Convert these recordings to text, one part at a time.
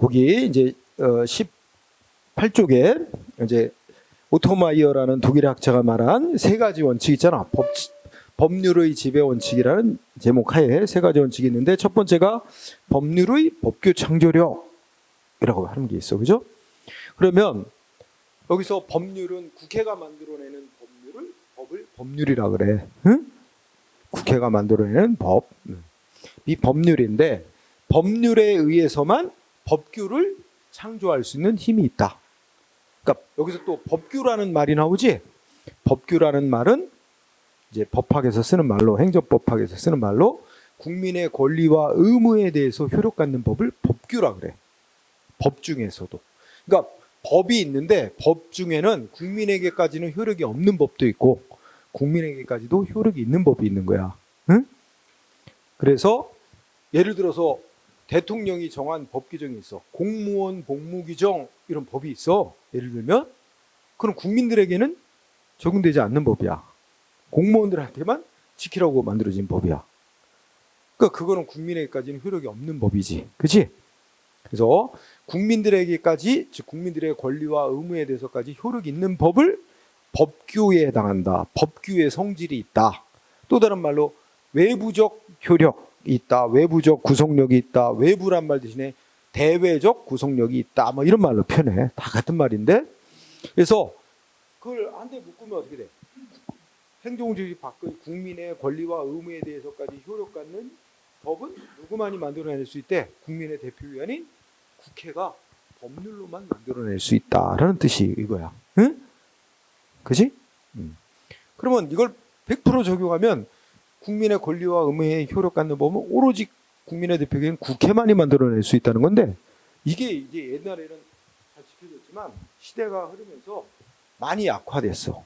거기 이제 18쪽에 이제 오토마이어라는 독일의 학자가 말한 세 가지 원칙 있잖아. 법률의 지배 원칙이라는 제목 하에 세 가지 원칙이 있는데, 첫 번째가 법률의 법규 창조력이라고 하는 게 있어. 그죠? 그러면 여기서 법률은 국회가 만들어내는 법을 법률이라 그래. 응? 국회가 만들어내는 법. 이 법률인데, 법률에 의해서만 법규를 창조할 수 있는 힘이 있다. 그러니까 여기서 또 법규라는 말이 나오지. 법규라는 말은 이제 법학에서 쓰는 말로, 행정법학에서 쓰는 말로 국민의 권리와 의무에 대해서 효력 갖는 법을 법규라 그래. 법 중에서도. 그러니까 법이 있는데 법 중에는 국민에게까지는 효력이 없는 법도 있고 국민에게까지도 효력이 있는 법이 있는 거야. 응? 그래서 예를 들어서 대통령이 정한 법 규정이 있어. 공무원 복무 규정 이런 법이 있어. 예를 들면 그럼 국민들에게는 적용되지 않는 법이야. 공무원들한테만 지키라고 만들어진 법이야. 그러니까 그거는 국민에게까지는 효력이 없는 법이지. 그렇지? 그래서 국민들에게까지, 즉 국민들의 권리와 의무에 대해서까지 효력이 있는 법을 법규에 해당한다. 법규의 성질이 있다. 또 다른 말로 외부적 효력이 있다. 외부적 구속력이 있다. 외부란 말 대신에 대외적 구속력이 있다. 뭐 이런 말로 표현해. 다 같은 말인데. 그래서 그걸 한 대 묶으면 어떻게 돼? 행정주의 밖의 국민의 권리와 의무에 대해서까지 효력 갖는 법은 누구만이 만들어낼 수 있대? 국민의 대표기관인 국회가 법률로만 만들어낼 수 있다라는 뜻이 이거야. 응? 그지? 그러면 이걸 100% 적용하면 국민의 권리와 의무에 효력 갖는 법은 오로지 국민의 대표기관 국회만이 만들어낼 수 있다는 건데, 이게 이제 옛날에는 잘 지켜졌지만 시대가 흐르면서 많이 약화됐어.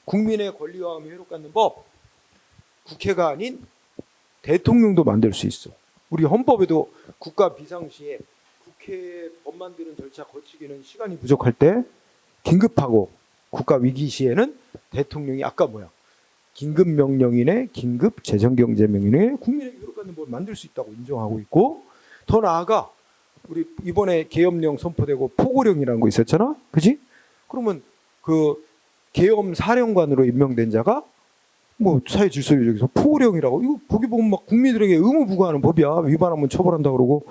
국민의 권리와 의무에 효력 갖는 법, 국회가 아닌 대통령도 만들 수 있어. 우리 헌법에도 국가 비상시에 국회 법 만드는 절차 거치기는 시간이 부족할 때, 긴급하고 국가 위기 시에는 대통령이 아까 뭐야? 긴급 명령이네, 긴급 재정경제명령이네, 국민에게 효력 갖는 법을 만들 수 있다고 인정하고 있고, 더 나아가 우리 이번에 계엄령 선포되고 포고령이라는 거 있었잖아, 그지? 그러면 그 계엄 사령관으로 임명된 자가 뭐 사회 질서 유지에서 포고령이라고, 이거 보기 보면 막 국민들에게 의무 부과하는 법이야. 위반하면 처벌한다 그러고.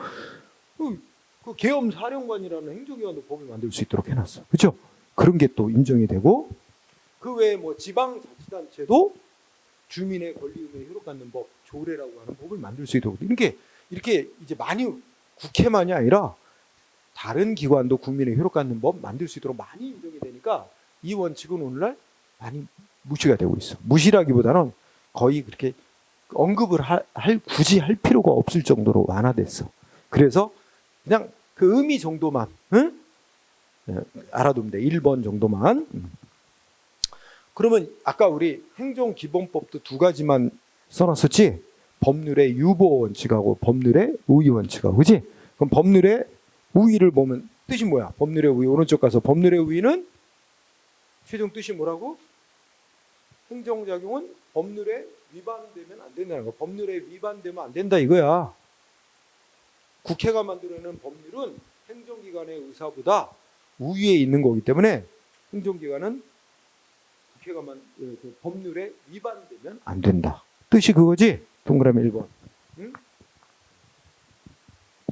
그 계엄 사령관이라는 행정기관도 법을 만들 수 있도록 해놨어. 그렇죠? 그런 게 또 인정이 되고, 그 외에 뭐 지방자치단체도 주민의 권리 의무에 효력 갖는 법, 조례라고 하는 법을 만들 수 있도록, 이렇게 이제 많이 국회만이 아니라 다른 기관도 국민의 효력 갖는 법 만들 수 있도록 많이 인정이 되니까 이 원칙은 오늘날 많이 무시가 되고 있어. 무시라기보다는 거의 그렇게 언급을 굳이 할 필요가 없을 정도로 완화됐어. 그래서 그냥 그 의미 정도만, 응? 알아두면 돼. 1번 정도만. 그러면 아까 우리 행정기본법도 두 가지만 써놨었지? 법률의 유보 원칙하고 법률의 우위 원칙하고, 그지? 그럼 법률의 우위를 보면 뜻이 뭐야? 법률의 우위, 오른쪽 가서 법률의 우위는 최종 뜻이 뭐라고? 행정작용은 법률에 위반되면 안 된다는 거. 법률에 위반되면 안 된다 이거야. 국회가 만들어내는 법률은 행정기관의 의사보다 우위에 있는 거기 때문에 행정기관은 그 법률에 위반되면 안 된다. 뜻이 그거지? 동그라미 1번. 응?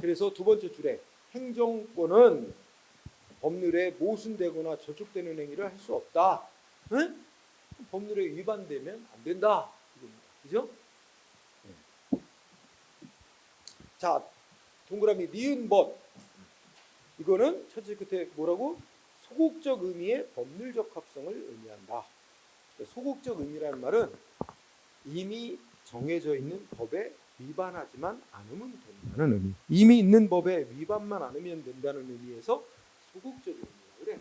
그래서 두 번째 줄에 행정권은 법률에 모순되거나 저촉되는 행위를 할 수 없다. 응? 법률에 위반되면 안 된다. 그죠? 자, 동그라미 니은 번. 이거는 첫째 끝에 뭐라고? 소극적 의미의 법률적 합성을 의미한다. 소극적 의미라는 말은 이미 정해져 있는 법에 위반하지만 않으면 된다는 의미. 이미 있는 법에 위반만 않으면 된다는 의미에서 소극적 의미라고 그래.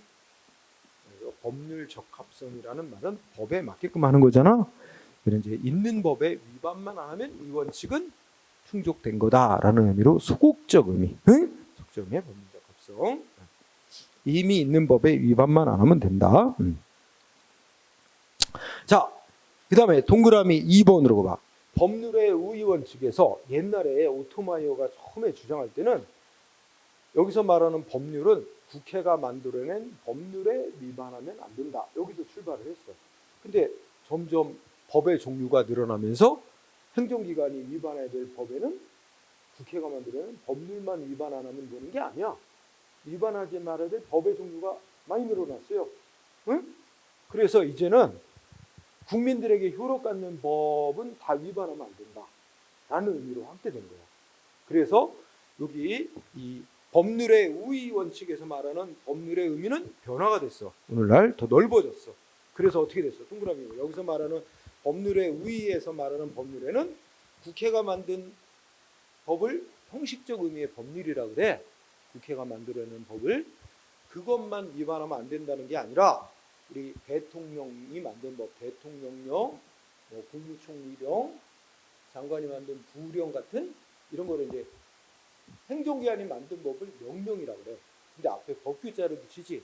그래서 법률 적합성이라는 말은 법에 맞게끔 하는 거잖아. 그래서 이제 있는 법에 위반만 안 하면 이 원칙은 충족된 거다라는 의미로 소극적 의미. 응? 속정의 법률 적합성. 이미 있는 법에 위반만 안 하면 된다. 자, 그 다음에 동그라미 2번으로 봐. 법률의 우위 원칙에서 옛날에 오토마이어가 처음에 주장할 때는 여기서 말하는 법률은 국회가 만들어낸 법률에 위반하면 안 된다. 여기서 출발을 했어. 근데 점점 법의 종류가 늘어나면서 행정기관이 위반해야 될 법에는 국회가 만들어낸 법률만 위반 안 하면 되는 게 아니야. 위반하지 말아야 될 법의 종류가 많이 늘어났어요. 응? 그래서 이제는 국민들에게 효력 갖는 법은 다 위반하면 안 된다. 라는 의미로 확대된 거야. 그래서 여기 이 법률의 우위 원칙에서 말하는 법률의 의미는 변화가 됐어. 오늘날 더 넓어졌어. 그래서 어떻게 됐어? 동그라미. 여기서 말하는 법률의 우위에서 말하는 법률에는 국회가 만든 법을 형식적 의미의 법률이라고 그래. 국회가 만들어낸 법을 그것만 위반하면 안 된다는 게 아니라 우리 대통령이 만든 법, 대통령령, 국무총리령, 장관이 만든 부령 같은 이런 거를 이제 행정기관이 만든 법을 명령이라고 그래. 근데 앞에 법규자를 붙이지.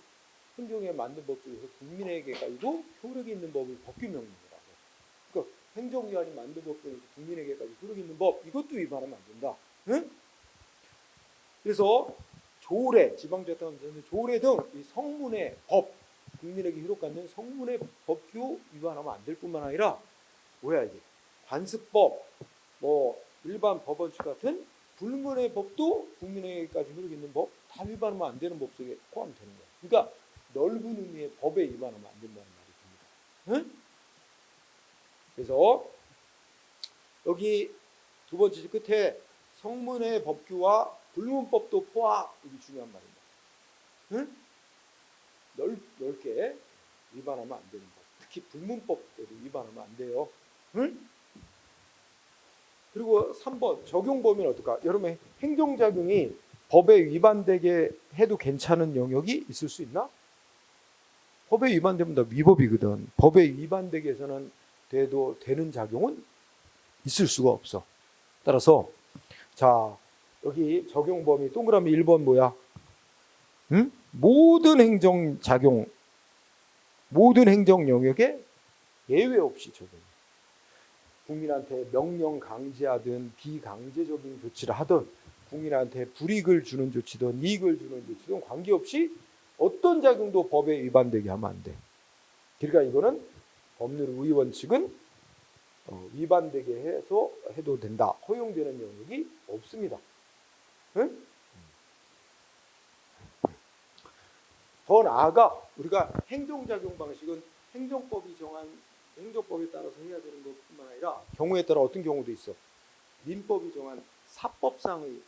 행정기관이 만든 법 중에서 국민에게 가지고 효력이 있는 법을 법규명령이라고 해. 그러니까 행정기관이 만든 법 중에서 국민에게까지 효력이 있는 법 이것도 위반하면 안 된다. 응? 그래서 조례, 지방자치단체는 조례 등 이 성문의 법, 국민에게 효력 갖는 성문의 법규 위반하면 안 될 뿐만 아니라 뭐야 이게 관습법, 뭐 일반 법원칙 같은 불문의 법도 국민에게까지 효력 있는 법 다 위반하면 안 되는 법 속에 포함되는 거야. 그러니까 넓은 의미의 법에 위반하면 안 된다는 말이 듭니다. 응? 그래서 여기 두 번째 끝에 성문의 법규와 불문법도 포함 이게 중요한 말입니다. 응? 넓게 위반하면 안 되는 법. 특히 불문법도 위반하면 안 돼요. 응? 그리고 3번 적용 범위는 어떨까? 여러분 행정작용이 법에 위반되게 해도 괜찮은 영역이 있을 수 있나? 법에 위반되면 다 위법이거든. 법에 위반되게 해서는 돼도 되는 작용은 있을 수가 없어. 따라서 자 여기 적용 범위 동그라미 1번 뭐야? 응? 모든 행정작용, 모든 행정 영역에 예외 없이 적용. 국민한테 명령 강제하든 비강제적인 조치를 하든 국민한테 불이익을 주는 조치든 이익을 주는 조치든 관계없이 어떤 작용도 법에 위반되게 하면 안 돼. 그러니까 이거는 법률 우위 원칙은 위반되게 해서 해도 된다. 허용되는 영역이 없습니다. 응? 더 나아가 우리가 행정작용 방식은 행정법이 정한 행정법에 따라서 해야 되는 것뿐만 아니라 경우에 따라 어떤 경우도 있어. 민법이 정한 사법상의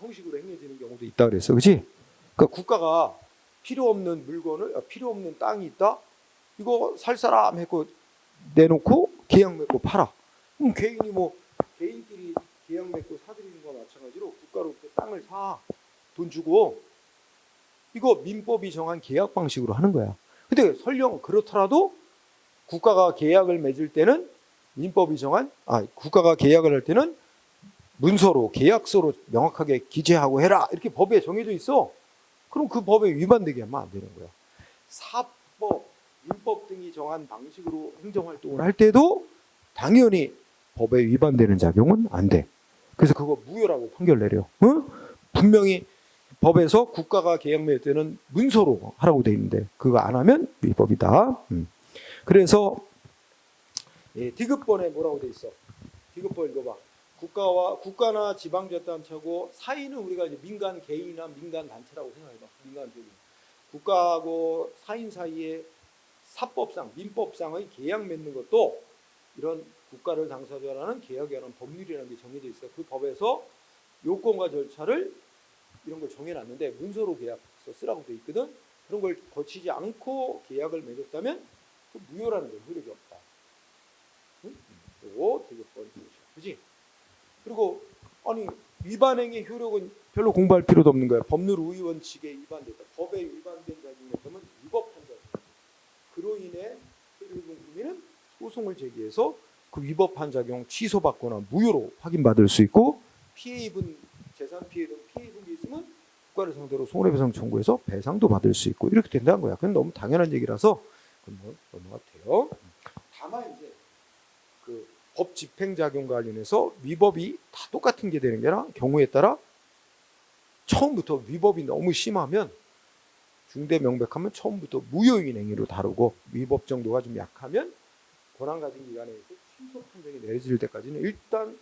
형식으로 행해지는 경우도 있다 그랬어. 그렇지? 그러니까 국가가 필요 없는 물건을 필요 없는 땅이 있다. 이거 살 사람 했고 내놓고 계약 맺고 팔아. 그럼 개인이 뭐 개인끼리 계약 맺고 사들이는 거와 마찬가지로 국가로부터 땅을 사. 돈 주고 이거 민법이 정한 계약 방식으로 하는 거야. 근데 설령 그렇더라도 국가가 계약을 맺을 때는 민법이 정한 국가가 계약을 할 때는 문서로 계약서로 명확하게 기재하고 해라 이렇게 법에 정해져 있어. 그럼 그 법에 위반되게 하면 안 되는 거야. 사법, 민법 등이 정한 방식으로 행정활동을 할 때도 당연히 법에 위반되는 작용은 안 돼. 그래서 그거 무효라고 판결 내려. 응? 분명히 법에서 국가가 계약 맺을 때는 문서로 하라고 돼 있는데 그거 안 하면 위법이다. 그래서 디귿번에 뭐라고 돼 있어? 디귿번 읽어봐. 국가나 지방자치단체하고 사이는 우리가 이제 민간 개인이나 민간 단체라고 생각해봐. 민간 개인. 국가하고 사인 사이에 사법상, 민법상의 계약 맺는 것도 이런 국가를 당사자로 하는 계약에 관한 법률이라는 게 정해져 있어. 그 법에서 요건과 절차를 이런 걸 정해놨는데 문서로 계약서 쓰라고 돼 있거든. 그런 걸 거치지 않고 계약을 맺었다면 그 무효라는 건 효력이 없다. 응? 요거 되게 뻔히죠. 그지? 그리고 아니 위반행위 효력은 별로 공부할 필요도 없는 거야. 법률 우위 원칙에 위반됐다. 법에 위반된 작용이었다면 위법한 작용. 그로 인해 피해를 입은 국민은 소송을 제기해서 그 위법한 작용 취소받거나 무효로 확인받을 수 있고 피해 입은 재산 피해 등 피해 입은 게 있으면 국가를 상대로 손해배상 청구해서 배상도 받을 수 있고 이렇게 된다는 거야. 그건 너무 당연한 얘기라서 뭐 넘어가도 돼요. 다만 이제 그 법 집행 작용 관련해서 위법이 다 똑같은 게 되는 게 아니라 경우에 따라 처음부터 위법이 너무 심하면 중대 명백하면 처음부터 무효인 행위로 다루고 위법 정도가 좀 약하면 권한가진 기관에 의해서 취소 판정이 내려질 때까지는 일단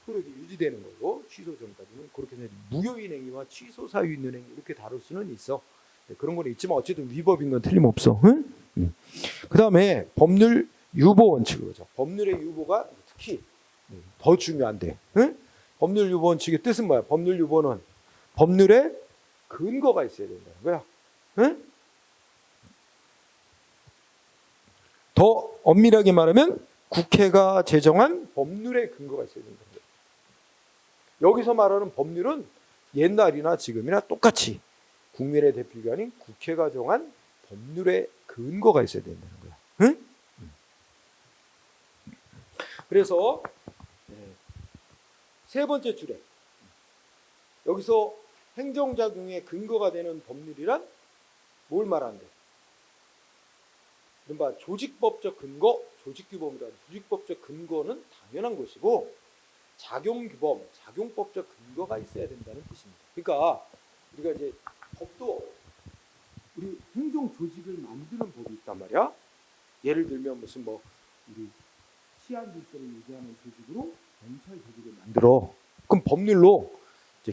효력이 유지되는 걸로 취소 전까지는 그렇게 해서 무효인 행위와 취소 사유 있는 행위 이렇게 다룰 수는 있어. 그런 건 있지만 어쨌든 위법인 건 틀림없어. 응? 그 다음에 법률 유보 원칙을 보자. 법률의 유보가 특히 더 중요한데, 응? 법률 유보 원칙의 뜻은 뭐야? 법률 유보는 법률에 근거가 있어야 된다는 거야. 응? 더 엄밀하게 말하면 국회가 제정한 법률의 근거가 있어야 된다는 거야. 여기서 말하는 법률은 옛날이나 지금이나 똑같이 국민의 대표기관인 국회가 정한 법률의 근거가 있어야 된다는 거야. 응? 그래서 세 번째 줄에 여기서 행정작용의 근거가 되는 법률이란 뭘 말하는데? 이른바 조직법적 근거, 조직규범이라는 조직법적 근거는 당연한 것이고 작용규범, 작용법적 근거가 있어야 된다는 뜻입니다. 그러니까 우리가 이제 법도 우리 행정 조직을 만드는 법이 있단 말이야. 예를 들면 무슨 뭐 우리 치안 질서를 유지하는 조직으로 경찰 조직을 만들어. 그럼 법률로 이제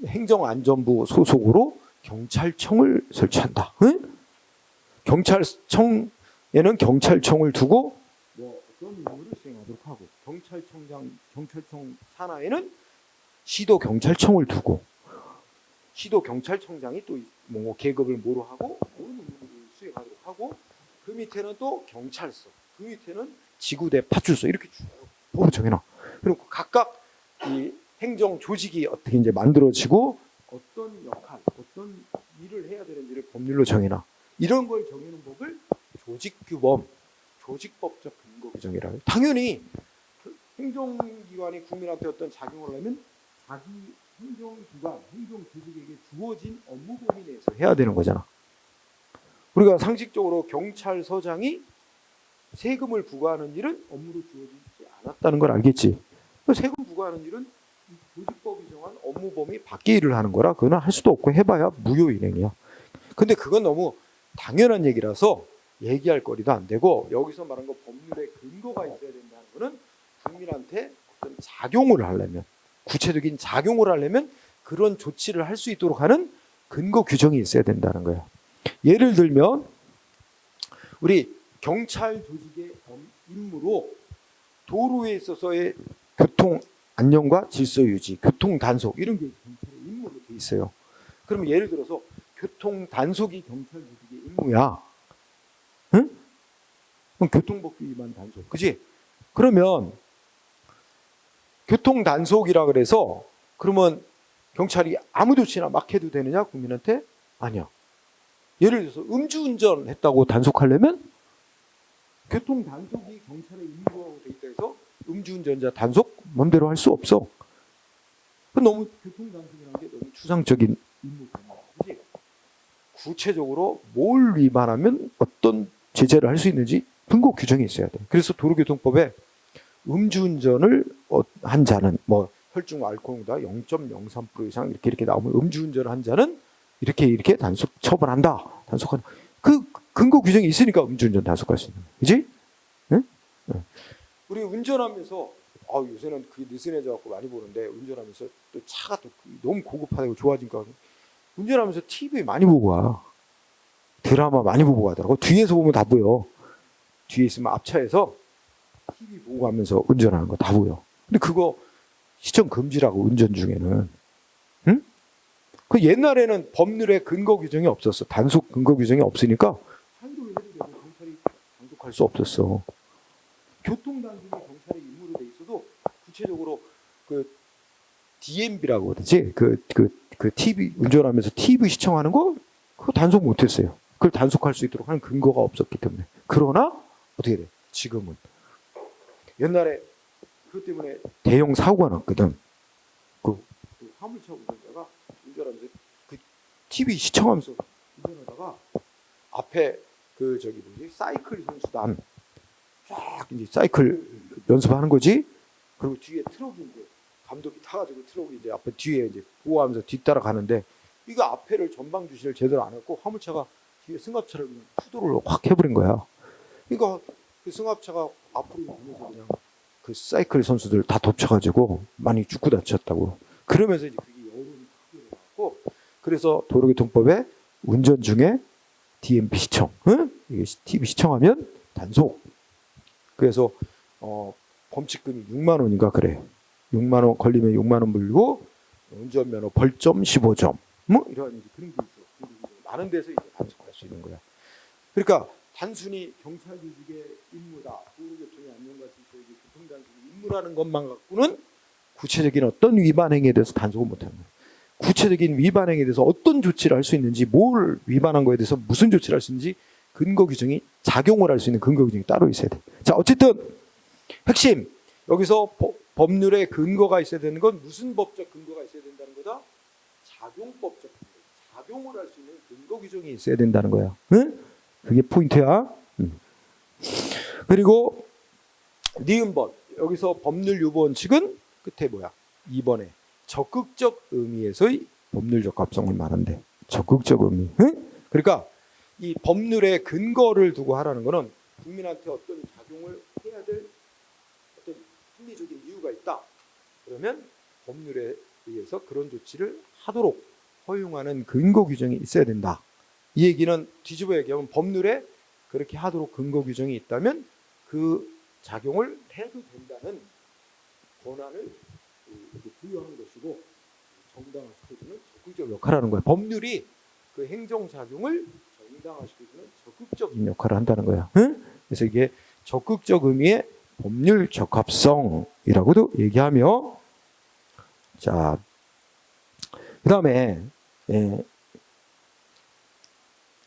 행정안전부 소속으로 경찰청을 설치한다. 응? 경찰청에는 경찰청을 두고 뭐 어떤 임무를 수행하도록 하고 경찰청 산하에는 시도 경찰청을 두고 시도 경찰청장이 또 뭐 계급을 뭐로 하고 그런 임무를 수행하도록 하고 그 밑에는 또 경찰서, 그 밑에는 지구대, 파출소 이렇게 쭉 법으로 정해놔. 그리고 각각 이 행정 조직이 어떻게 이제 만들어지고 어떤 역할, 어떤 일을 해야 되는지를 법률로 정해놔. 이런 걸 정해놓은 법을 조직규범, 조직법적 근거 규정이라고 해요. 당연히 행정기관이 국민한테 어떤 작용을 하면 자기 행정기관, 행정조직에게 주어진 업무 범위 내에서 해야 되는 거잖아. 우리가 상식적으로 경찰서장이 세금을 부과하는 일은 업무로 주어지지 않았다는 걸 알겠지. 세금 부과하는 일은 조직법이 정한 업무 범위 밖의 일을 하는 거라 그거는 할 수도 없고 해봐야 무효인행이야. 근데 그건 너무 당연한 얘기라서 얘기할 거리도 안 되고 여기서 말한 거 법률에 근거가 있어야 된다는 거는 국민한테 어떤 작용을 하려면 구체적인 작용을 하려면 그런 조치를 할 수 있도록 하는 근거 규정이 있어야 된다는 거예요. 예를 들면 우리 경찰 조직의 임무로 도로에 있어서의 교통 안녕과 질서 유지, 교통 단속 이런 게 경찰의 임무로 돼 있어요. 그러면 예를 들어서 교통 단속이 경찰 조직의 임무야. 응? 그럼 교통법규 위반 단속, 그지? 그러면 교통 단속이라 그래서 그러면 경찰이 아무 조치나 막 해도 되느냐 국민한테? 아니야. 예를 들어서 음주운전 했다고 단속하려면 교통 단속이 경찰의 임무라고 돼 있다 해서 음주운전자 단속 맘대로 할 수 없어. 너무 교통 단속이라는 게 너무 추상적인 임무잖아. 그지? 구체적으로 뭘 위반하면 어떤 제재를 할 수 있는지 근거 규정이 있어야 돼. 그래서 도로교통법에 음주운전을 한 자는 뭐 혈중 알코올 농도가 0.03% 이상 이렇게 나오면 음주운전을 한 자는 이렇게 단속 처벌한다. 단속한 그 근거 규정이 있으니까 음주운전 단속할 수 있는 거야. 그지? 응? 응. 우리 운전하면서 요새는 그게 느슨해져 갖고 많이 보는데 운전하면서 또 차가 또 너무 고급화되고 좋아지니까 운전하면서 TV 많이 보고 와. 드라마 많이 보고 가더라고. 뒤에서 보면 다 보여. 뒤에 있으면 앞차에서 TV 보고 가면서 운전하는 거 다 보여. 근데 그거 시청 금지라고 운전 중에는. 응? 그 옛날에는 법률에 근거 규정이 없었어. 단속 근거 규정이 없으니까 한도를 해도 되고 경찰이 단속할 수 없었어. 교통 단속이 경찰의 임무로 돼 있어도 구체적으로 그 DMB라고 그러지. 그 TV 운전하면서 TV 시청하는 거 그거 단속 못했어요. 그걸 단속할 수 있도록 하는 근거가 없었기 때문에. 그러나 어떻게 돼? 지금은 옛날에 그것 때문에 대형 사고가 났거든. 그 화물차 운전자가 운전하면서 그 TV 시청하면서 운전하다가 앞에 그 저기 뭐지 사이클 선수단 쫙 이제 사이클 연습하는 거지. 그리고 뒤에 트럭이 이제 감독이 타가지고 트럭이 이제 앞에 뒤에 이제 보호하면서 뒤따라 가는데 이거 앞에를 전방 주시를 제대로 안 했고 화물차가 뒤에 승합차를 그냥 후도를 확 해버린 거야. 그러니까 그 승합차가 앞으로 가면서 그냥 그 사이클 선수들 다 덮쳐가지고 많이 죽고 다쳤다고. 그러면서 이제 그게 여론이 크게 나왔고, 그래서 도로교통법에 운전 중에 DMP 시청, 응? 이게 TV 시청하면 단속. 그래서 범칙금이 6만 원인가 그래. 6만 원 걸리면 6만 원 물고 운전면허 벌점 15점. 뭐 이런 그런 게 있어. 많은 데서 이제 단속할 수 있는 거야. 그러니까 단순히 경찰 조직의 임무다, 도로교통의 안전과 질서의 교통단속의 임무라는 것만 갖고는 구체적인 어떤 위반 행위에 대해서 단속을 못하는 거예요. 구체적인 위반 행위에 대해서 어떤 조치를 할 수 있는지, 뭘 위반한 거에 대해서 무슨 조치를 할 수 있는지 근거 규정이 작용을 할 수 있는 근거 규정이 따로 있어야 돼. 자, 어쨌든 핵심 여기서 법률의 근거가 있어야 되는 건 무슨 법적 근거가 있어야 된다는 거다? 작용법적 근거. 작용을 할 수 있는 근거 규정이 있어야 된다는 거야. 응? 그게 포인트야. 그리고 니은번 여기서 법률 유보 원칙은 끝에 뭐야? 2번에 적극적 의미에서의 법률적 합성을 말한대. 적극적 의미. 응? 그러니까 이 법률의 근거를 두고 하라는 거는 국민한테 어떤 작용을 해야 될 어떤 합리적인 이유가 있다. 그러면 법률에 의해서 그런 조치를 하도록 허용하는 근거 규정이 있어야 된다. 이 얘기는 뒤집어 얘기하면 법률에 그렇게 하도록 근거 규정이 있다면 그 작용을 해도 된다는 권한을 부여한 것이고 정당화시켜주는 적극적 역할을 하는 거야. 법률이 그 행정작용을 정당화시켜주는 적극적인 역할을 한다는 거야. 응? 그래서 이게 적극적 의미의 법률 적합성이라고도 얘기하며, 자, 그 다음에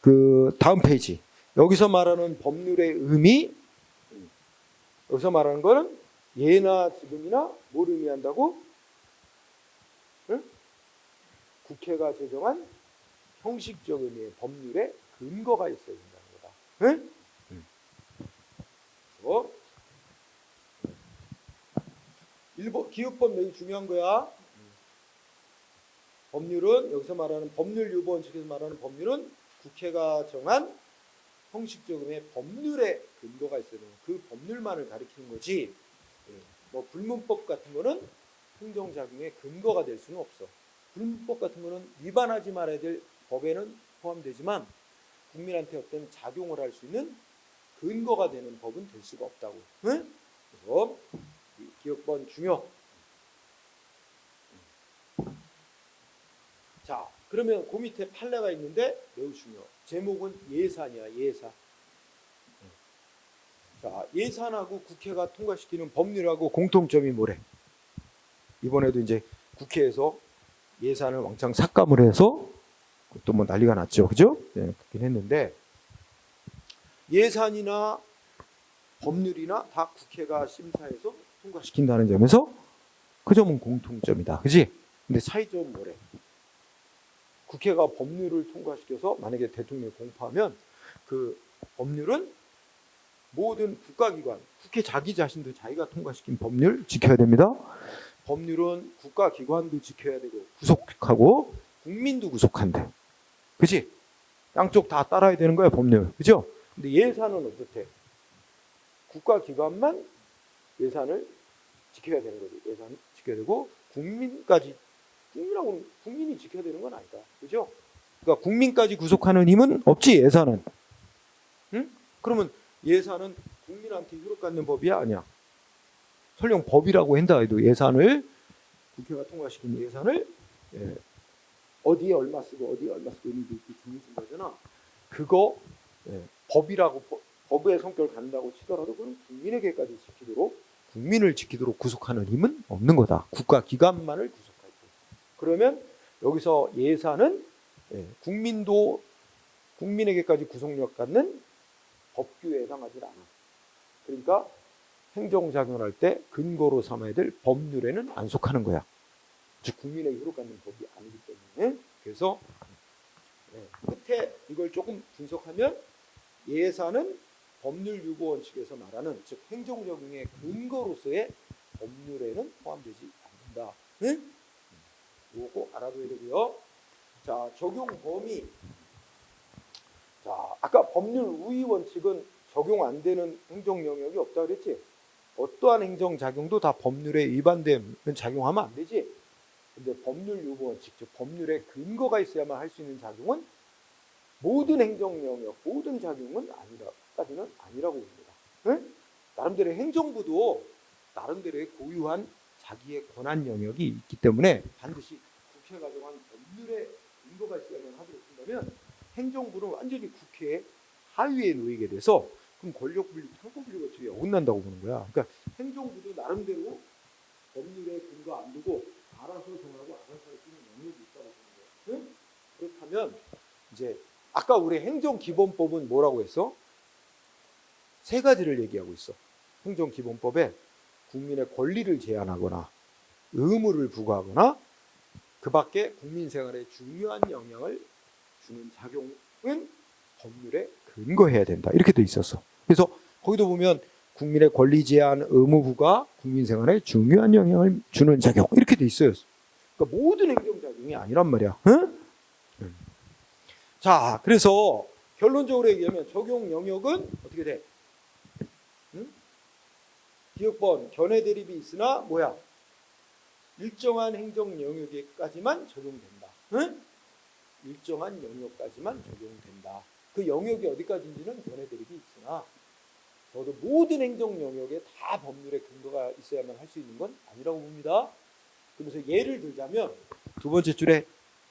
그 다음 페이지 여기서 말하는 법률의 의미, 여기서 말하는 거는 예나 지금이나 뭘 의미한다고? 응? 국회가 제정한 형식적 의미의 법률의 근거가 있어야 된다는 거다. 응? 일본 기업법 매우 중요한 거야. 법률은 여기서 말하는 법률 유보 원칙에서 말하는 법률은 국회가 정한 형식적 의미의 법률의 근거가 있어야 되는 그 법률만을 가리키는 거지. 뭐 불문법 같은 거는 행정작용의 근거가 될 수는 없어. 불문법 같은 거는 위반하지 말아야 될 법에는 포함되지만 국민한테 어떤 작용을 할 수 있는 근거가 되는 법은 될 수가 없다고. 응? 그래서 기업번 중요. 자, 그러면 그 밑에 판례가 있는데 매우 중요. 제목은 예산이야, 예산. 자, 예산하고 국회가 통과시키는 법률하고 공통점이 뭐래? 이번에도 이제 국회에서 예산을 왕창 삭감을 해서 또 뭐 난리가 났죠, 그죠? 네, 그렇긴 했는데 예산이나 법률이나 다 국회가 심사해서 통과시킨다는 점에서 그 점은 공통점이다, 그지? 근데 차이점은 뭐래? 국회가 법률을 통과시켜서 만약에 대통령이 공포하면 그 법률은 모든 국가기관, 국회 자기 자신도 자기가 통과시킨 법률 지켜야 됩니다. 법률은 국가기관도 지켜야 되고 구속하고 국민도 구속한대. 그치? 양쪽 다 따라야 되는 거야, 법률. 그죠? 근데 예산은 어떻대? 국가기관만 예산을 지켜야 되는 거지. 예산 지켜야 되고 국민까지, 국민하고는 국민이 지켜야 되는 건 아니다. 그죠? 그러니까 국민까지 구속하는 힘은 없지, 예산은. 응? 그러면 예산은 국민한테 효력받는 법이야, 아니야? 설령 법이라고 한다 해도 예산을, 국회가 통과시킨 예산을 어디에 얼마 쓰고 어디에 얼마 쓰고 있는지 정해준 거잖아. 그거 법이라고 법의 성격을 갖는다고 치더라도 그건 국민에게까지 지키도록, 국민을 지키도록 구속하는 힘은 없는 거다. 국가기관만을 구속할 때. 그러면 여기서 예산은 국민도 국민에게까지 구속력 갖는 법규에 해당하지 않아. 그러니까 행정작용을 할 때 근거로 삼아야 될 법률에는 안 속하는 거야. 즉 국민에게 효력받는 법이 아니기 때문에. 그래서 끝에 이걸 조금 분석하면 예산은 법률 유보 원칙에서 말하는 즉 행정적용의 근거로서의 법률에는 포함되지 된다. 응? 요거 알아둬야 되고요. 자, 적용 범위. 자, 아까 법률 우위 원칙은 적용 안 되는 행정 영역이 없다 그랬지? 어떠한 행정 작용도 다 법률에 위반되면 작용하면 안 되지. 근데 법률 유보 원칙, 즉 법률에 근거가 있어야만 할 수 있는 작용은 모든 행정 영역, 모든 작용은 아니라까지는 아니라고 봅니다. 응? 나름대로 행정부도 나름대로의 고유한 자기의 권한 영역이 있기 때문에 반드시 국회가 정한 법률에 근거가 있어야만 하도록 한다면 행정부는 완전히 국회의 하위에 놓이게 돼서 그럼 권력분리, 상권분리 원칙이 어긋난다고 보는 거야. 그러니까 행정부도 나름대로 법률에 근거 안 두고 알아서 정하고 알아서 할 수 있는 영역이 있다고 보는 거야. 응? 그렇다면 이제 아까 우리 행정기본법은 뭐라고 했어? 세 가지를 얘기하고 있어. 행정기본법에 국민의 권리를 제한하거나 의무를 부과하거나 그 밖에 국민 생활에 중요한 영향을 주는 작용은 법률에 근거해야 된다. 이렇게 돼 있었어. 그래서 거기도 보면 국민의 권리 제한, 의무 부과, 국민 생활에 중요한 영향을 주는 작용 이렇게 돼 있어요. 그러니까 모든 행정작용이 아니란 말이야. 응? 자, 그래서 결론적으로 얘기하면 적용 영역은 어떻게 돼? 응? 기역번, 견해 대립이 있으나 뭐야? 일정한 행정 영역에까지만 적용된다. 응? 일정한 영역까지만 적용된다. 그 영역이 어디까지인지는 견해 대립이 있으나 저도 모든 행정 영역에 다 법률의 근거가 있어야만 할 수 있는 건 아니라고 봅니다. 그래서 예를 들자면 두 번째 줄에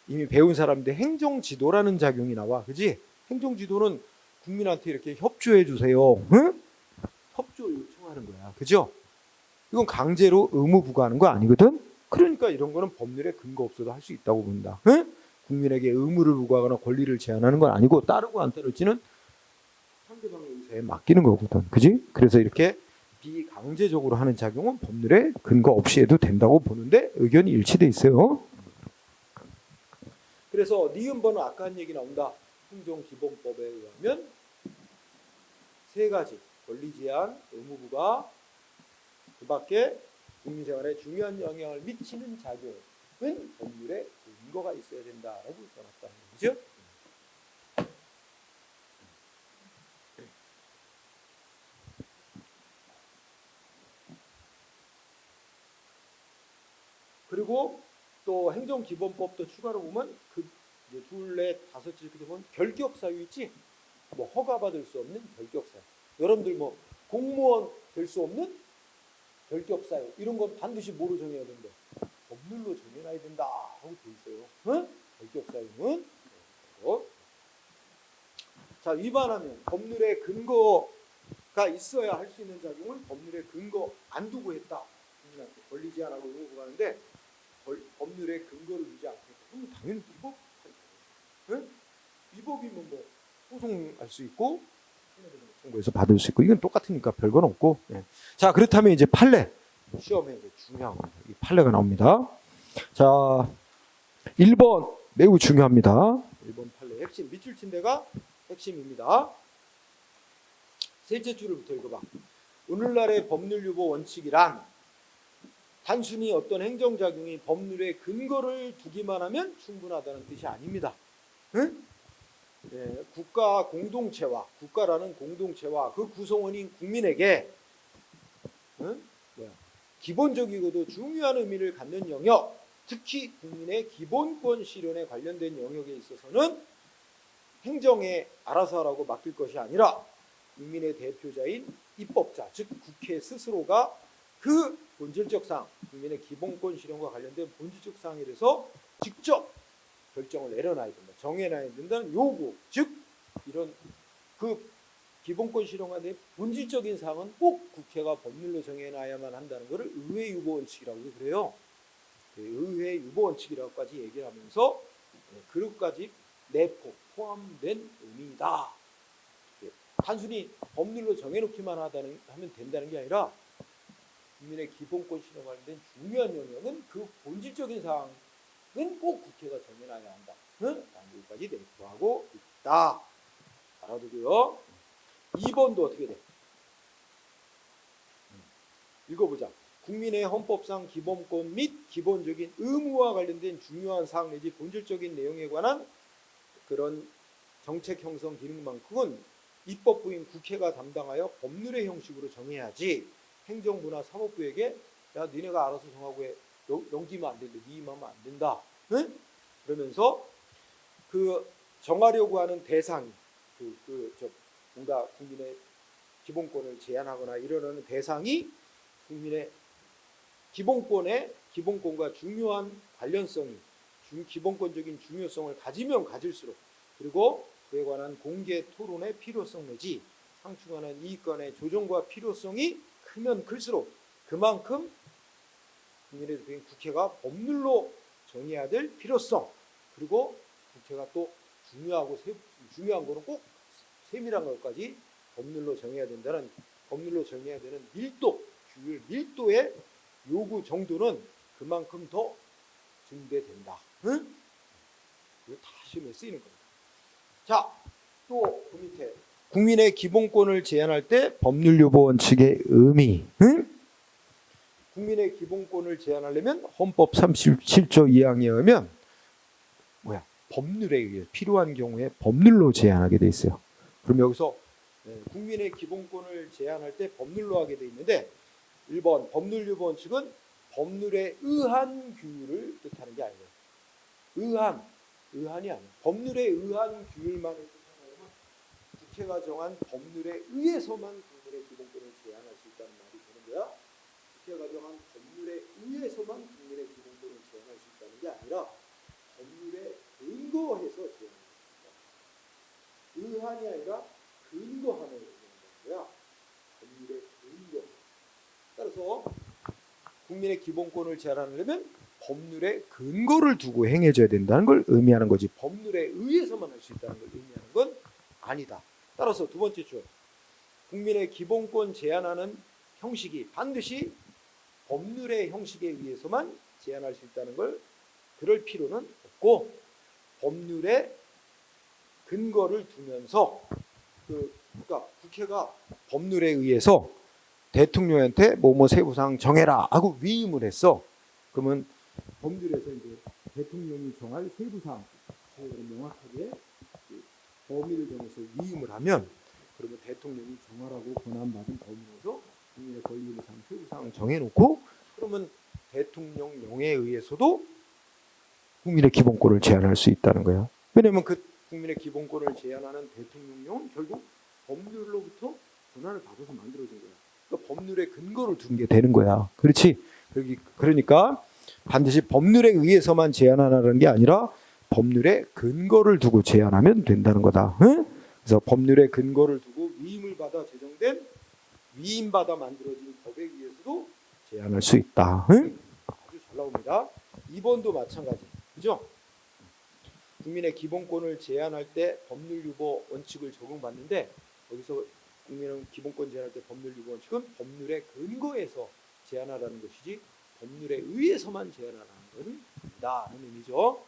이미 배운 사람인데 행정지도라는 작용이 나와. 그지? 행정지도는 국민한테 이렇게 협조해 주세요. 응? 협조 요청하는 거야. 그죠? 이건 강제로 의무 부과하는 거 아니거든? 그러니까 이런 거는 법률에 근거 없어도 할 수 있다고 본다. 응? 국민에게 의무를 부과하거나 권리를 제한하는 건 아니고 따르고 안 따를지는 상대방의 의사에 맡기는 거거든. 그지? 그래서 이렇게 비강제적으로 하는 작용은 법률에 근거 없이 해도 된다고 보는데 의견이 일치돼 있어요. 그래서 니은번은 아까 한 얘기 나온다. 행정기본법에 의하면 세 가지 권리 제한, 의무 부과, 그 밖에 국민생활에 중요한 영향을 미치는 작용은 법률에 근거가 있어야 된다라고 써놨다는 거죠. 그리고 또 행정기본법도 추가로 보면 그 둘, 넷, 다섯째 이렇게 보면 결격사유 있지? 뭐 허가받을 수 없는 결격사유. 여러분들 뭐 공무원 될 수 없는 결격사유 이런 건 반드시 뭐로 정해야 된대? 법률로 정해놔야 된다 하고 돼 있어요. 응? 결격사유는 자, 위반하면 법률에 근거가 있어야 할 수 있는 작용을 법률에 근거 안 두고 했다. 국민한테 권리 제한하고 의무 부과하는데 법률에 근거를 두지 않고 그럼 당연히 위법. 응? 위법이면 뭐 소송할 수 있고 청구해서 받을 수 있고 이건 똑같으니까 별건 없고. 네. 자, 그렇다면 이제 판례 시험에 이제 중요한 겁니다. 이 판례가 나옵니다. 자, 1번 매우 중요합니다. 1번 판례 핵심 밑줄 친 데가 핵심입니다. 셋째 줄부터 읽어봐. 오늘날의 법률 유보 원칙이란 단순히 어떤 행정작용이 법률에 근거를 두기만 하면 충분하다는 뜻이 아닙니다. 응? 네, 국가 공동체와 국가라는 공동체와 그 구성원인 국민에게 응? 기본적이고도 중요한 의미를 갖는 영역, 특히 국민의 기본권 실현에 관련된 영역에 있어서는 행정에 알아서 하라고 맡길 것이 아니라 국민의 대표자인 입법자, 즉 국회 스스로가 그 본질적 사항, 국민의 기본권 실현과 관련된 본질적 사항에 대해서 직접 결정을 내려놔야 된다. 정해놔야 된다는 요구, 즉 이런 그 기본권 실현과 대한 본질적인 사항은 꼭 국회가 법률로 정해놔야만 한다는 것을 의회 유보 원칙이라고 그래요. 의회 유보 원칙이라고까지 얘기를 하면서 그것까지 내포 포함된 의미이다. 단순히 법률로 정해놓기만 하면 된다는 게 아니라 국민의 기본권 실현 관련된 중요한 영역은 그 본질적인 사항은 꼭 국회가 정해놔야 한다. 라는 것까지 내포하고 있다. 알아두고요. 2번도 어떻게 돼? 읽어보자. 국민의 헌법상 기본권 및 기본적인 의무와 관련된 중요한 사항 내지 본질적인 내용에 관한 그런 정책 형성 기능만큼은 입법부인 국회가 담당하여 법률의 형식으로 정해야지 행정부나 사법부에게 야 니네가 알아서 정하고 해. 넘기면 안 된다. 네 임하면 안 된다. 응? 그러면서 그 정하려고 하는 대상이 뭔가 국민의 기본권을 제한하거나 이러는 대상이 국민의 기본권과 중요한 관련성이 기본권적인 중요성을 가지면 가질수록 그리고 그에 관한 공개 토론의 필요성 내지 상충하는 이익간의 조정과 필요성이 크면 클수록 그만큼 국민의 대표인 국회가 법률로 정해야 될 필요성 그리고 국회가 또 중요한 거는 꼭 세밀한 것까지 법률로 정해야 되는 밀도의 요구 정도는 그만큼 더 증대된다. 응? 이거 다 시험에 쓰이는 겁니다. 자, 또 그 밑에 국민의 기본권을 제한할 때 법률 요구 원칙의 의미. 응? 국민의 기본권을 제한하려면 헌법 37조 2항에 의하면 법률에 의해 필요한 경우에 법률로 제한하게 돼 있어요. 그럼 여기서 국민의 기본권을 제한할 때 법률로 하게 돼 있는데 1번 법률 요구 원칙은 법률에 의한 규율을 뜻하는 게 아니에요. 의한이 아니에요. 법률에 의한 규율만을 뜻하면 국회가 정한 법률에 의해서만 국민의 기본권을 제한할 수 있다는 말이 되는 거야. 국회가 정한 법률에 의해서만 국민의 기본권을 제한할 수 있다는 게 아니라 법률에 근거해서 제한할 수 있다. 의한이 아니라 근거하는 거야. 법률의 근거. 따라서 국민의 기본권을 제한하려면 법률에 근거를 두고 행해져야 된다는 걸 의미하는 거지. 법률에 의해서만 할 수 있다는 걸 의미하는 건 아니다. 따라서 두 번째 줄 국민의 기본권 제한하는 형식이 반드시 법률의 형식에 의해서만 제한할 수 있다는 걸 그럴 필요는 없고 법률의 근거를 두면서 그러니까 국회가 법률에 의해서 대통령한테 뭐뭐 세부사항 정해라 하고 위임을 했어. 그러면 법률에서 이제 대통령이 정할 세부사항 명확하게 범위를 정해서 위임을 하면 그러면 대통령이 정하라고 권한받은 범위에서 국민의 권리의 세부사항 정해놓고 그러면 대통령령에 의해서도 국민의 기본권을 제한할 수 있다는 거야. 왜냐하면 그 국민의 기본권을 제한하는 대통령령은 결국 법률로부터 권한을 받아서 만들어진 거야. 그러니까 법률에 근거를 둔 게 되는 거야. 그렇지? 그러니까 반드시 법률에 의해서만 제한하라는 게 아니라 법률에 근거를 두고 제한하면 된다는 거다. 응? 그래서 법률에 근거를 두고 위임을 받아 제정된 위임받아 만들어진 법에 의해서도 제한할 수 있다. 응? 아주 잘 나옵니다. 2번도 마찬가지. 그죠? 국민의 기본권을 제한할 때 법률 유보 원칙을 적용받는데 여기서 국민은 기본권 제한할 때 법률 유보 원칙은 법률의 근거에서 제한하라는 것이지 법률에 의해서만 제한하라는 것은 아니다는 의미죠.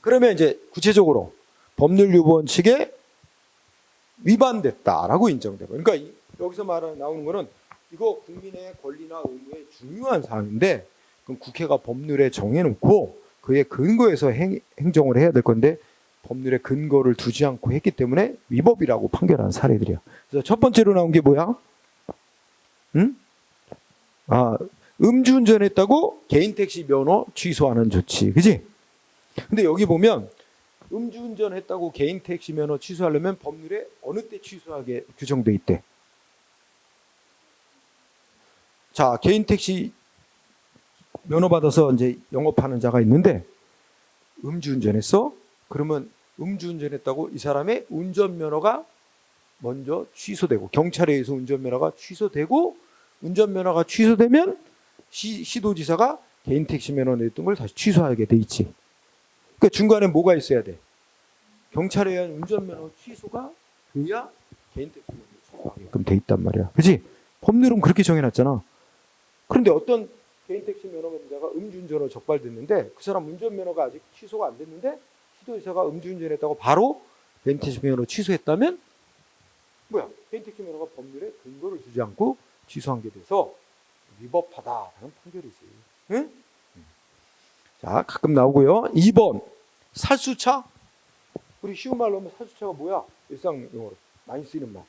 그러면 이제 구체적으로 법률 유보 원칙에 위반됐다라고 인정되고 그러니까 여기서 나오는 거는 이거 국민의 권리나 의무의 중요한 사항인데 그럼 국회가 법률에 정해놓고 그의 근거에서 행정을 해야 될 건데 법률에 근거를 두지 않고 했기 때문에 위법이라고 판결한 사례들이야. 그래서 첫 번째로 나온 게 뭐야? 응? 음주운전했다고 개인 택시 면허 취소하는 조치, 그지? 근데 여기 보면 음주운전했다고 개인 택시 면허 취소하려면 법률에 어느 때 취소하게 규정돼 있대? 자, 개인 택시 면허 받아서 이제 영업하는 자가 있는데 음주운전했어? 그러면 음주운전했다고 이 사람의 운전면허가 먼저 취소되고 경찰에 의해서 운전면허가 취소되고 운전면허가 취소되면 시도지사가 개인 택시 면허 냈던 걸 다시 취소하게 돼 있지. 그러니까 중간에 뭐가 있어야 돼? 경찰에 의한 운전면허 취소가 돼야 개인 택시 면허 취소하게끔 돼 있단 말이야. 그렇지? 법률은 그렇게 정해놨잖아. 그런데 어떤 개인 택시 면허자가 음주운전으로 적발됐는데 그 사람 운전면허가 아직 취소가 안 됐는데 시도지사가 음주운전했다고 바로 개인 택시 면허 취소했다면 개인 택시 면허가 법률에 근거를 두지 않고 취소한 게 돼서 위법하다라는 판결이지. 응? 자, 가끔 나오고요. 2번 살수차. 우리 쉬운 말로 하면 살수차가 뭐야? 일상용어로 많이 쓰이는 말.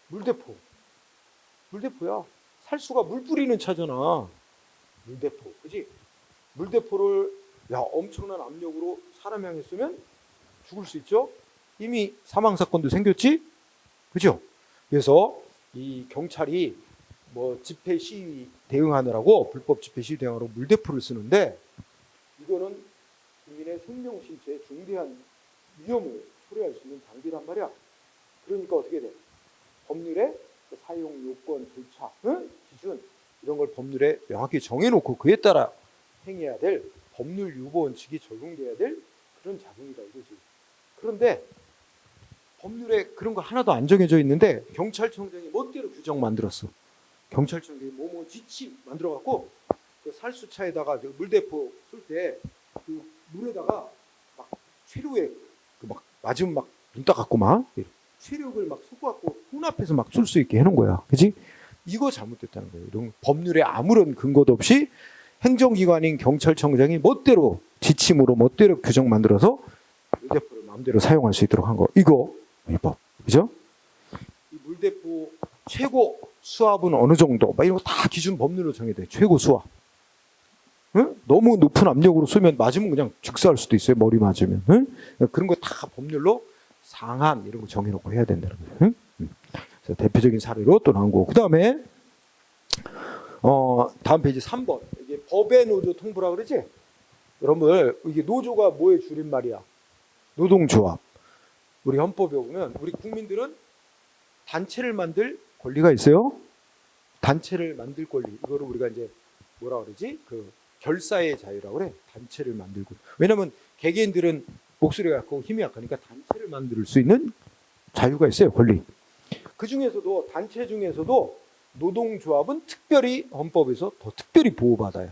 물대포. 물대포야. 살수가 물 뿌리는 차잖아. 물대포. 그지? 물대포를 엄청난 압력으로 사람 향해 쏘면 죽을 수 있죠? 이미 사망 사건도 생겼지? 그죠? 그래서 이 경찰이 뭐 집회 시위 대응하느라고 불법 집회 시위 대응하느라고 물대포를 쓰는데 이거는 국민의 생명 신체에 중대한 위험을 초래할 수 있는 장비란 말이야. 그러니까 어떻게 돼? 법률에 사용 요건 절차, 기준 이런 걸 법률에 명확히 정해놓고 그에 따라 행해야 될 법률 유보 원칙이 적용돼야 될 그런 작용이다 이거지. 그런데 법률에 그런 거 하나도 안 정해져 있는데 경찰청장이 멋대로 규정 만들었어. 경찰청장이 뭐뭐 지침 만들어갖고 그 살수차에다가 그 물대포 쏠 때 그 물에다가 막 최루에 그 막 맞으면 막 눈 따갑고 막 최력을 막 쏟아갖고 혼합해서 막 쏠 수 있게 해놓은 거야. 그지? 이거 잘못됐다는 거예요. 이런 법률에 아무런 근거도 없이 행정기관인 경찰청장이 멋대로 지침으로 멋대로 규정 만들어서 물대포를 마음대로 사용할 수 있도록 한 거. 이거 위법. 그죠? 이 물대포 최고 수압은 어느 정도? 막 이런 거 다 기준 법률로 정해돼. 최고 수압. 응? 너무 높은 압력으로 쏘면 맞으면 그냥 즉사할 수도 있어요. 머리 맞으면. 응? 그런 거 다 법률로 상한 이런 거 정해놓고 해야 된다는 거예요. 응? 그래서 대표적인 사례로 또 나온 거고. 그 다음에 다음 페이지 3번. 이게 법의 노조 통보라 그러지? 여러분 이게 노조가 뭐의 줄임말이야? 노동조합. 우리 헌법에 보면 우리 국민들은 단체를 만들 권리가 있어요. 단체를 만들 권리. 이거를 우리가 이제 뭐라 그러지? 그 결사의 자유라고 그래. 단체를 만들고. 왜냐면 개개인들은 목소리가 약하고 힘이 약하니까 단체를 만들 수 있는 자유가 있어요. 권리. 그 중에서도 단체 중에서도 노동조합은 특별히 헌법에서 더 특별히 보호받아요.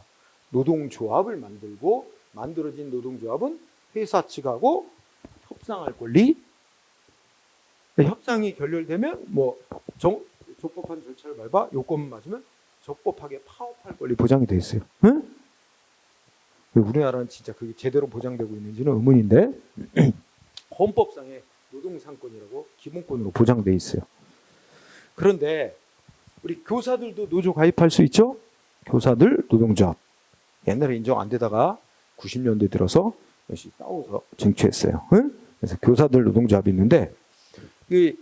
노동조합을 만들고 만들어진 노동조합은 회사 측하고 협상할 권리. 협상이 결렬되면 뭐 적법한 절차를 밟아 요건 맞으면 적법하게 파업할 권리 보장이 돼 있어요. 응? 우리나라는 진짜 그게 제대로 보장되고 있는지는 의문인데 헌법상의 노동상권이라고 기본권으로 보장돼 있어요. 그런데 우리 교사들도 노조 가입할 수 있죠? 교사들 노동조합. 옛날에 인정 안 되다가 90년대 들어서 역시 싸워서 쟁취했어요. 응? 그래서 교사들 노동조합이 있는데 특히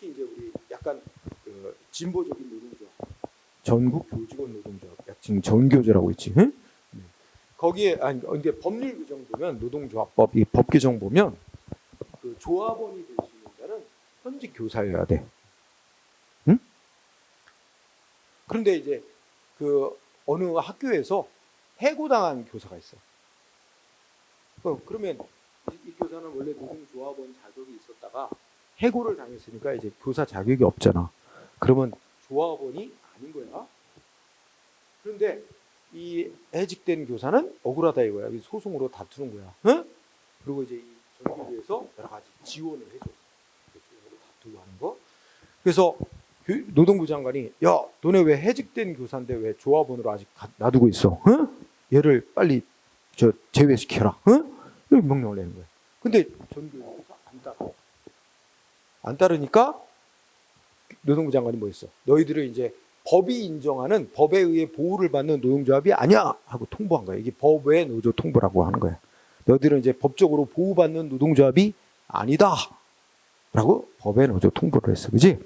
이제 우리 약간 그 진보적인 노동조합, 전국 교직원 노동조합, 지금 전교조라고 있지. 응? 거기에 근데 법률 규정 보면 노동조합법 이 법 규정 보면 그 조합원이 될 수 있는 자는 현직 교사여야 돼. 응? 그런데 이제 그 어느 학교에서 해고당한 교사가 있어. 그러면 이 교사는 원래 노동조합원 자격이 있었다가 해고를 당했으니까 이제 교사 자격이 없잖아. 그러면 조합원이 아닌 거야. 그런데 이 해직된 교사는 억울하다 이거야. 소송으로 다투는 거야. 응? 그리고 이제 이 전교조에서 여러 가지 지원을 해줘. 소송으로 다투고 하는 거. 그래서 노동부 장관이 야, 너네 왜 해직된 교사인데 왜 조합원으로 아직 놔두고 있어? 응? 얘를 빨리 제외시켜라. 응? 이렇게 명령을 내는 거야. 근데 전교조에서 안 따라. 안 따르니까 노동부 장관이 뭐 했어? 너희들은 이제 법이 인정하는 법에 의해 보호를 받는 노동조합이 아니야 하고 통보한 거야. 이게 법외 노조 통보라고 하는 거야. 너희들은 이제 법적으로 보호받는 노동조합이 아니다 라고 법외 노조 통보를 했어. 그지?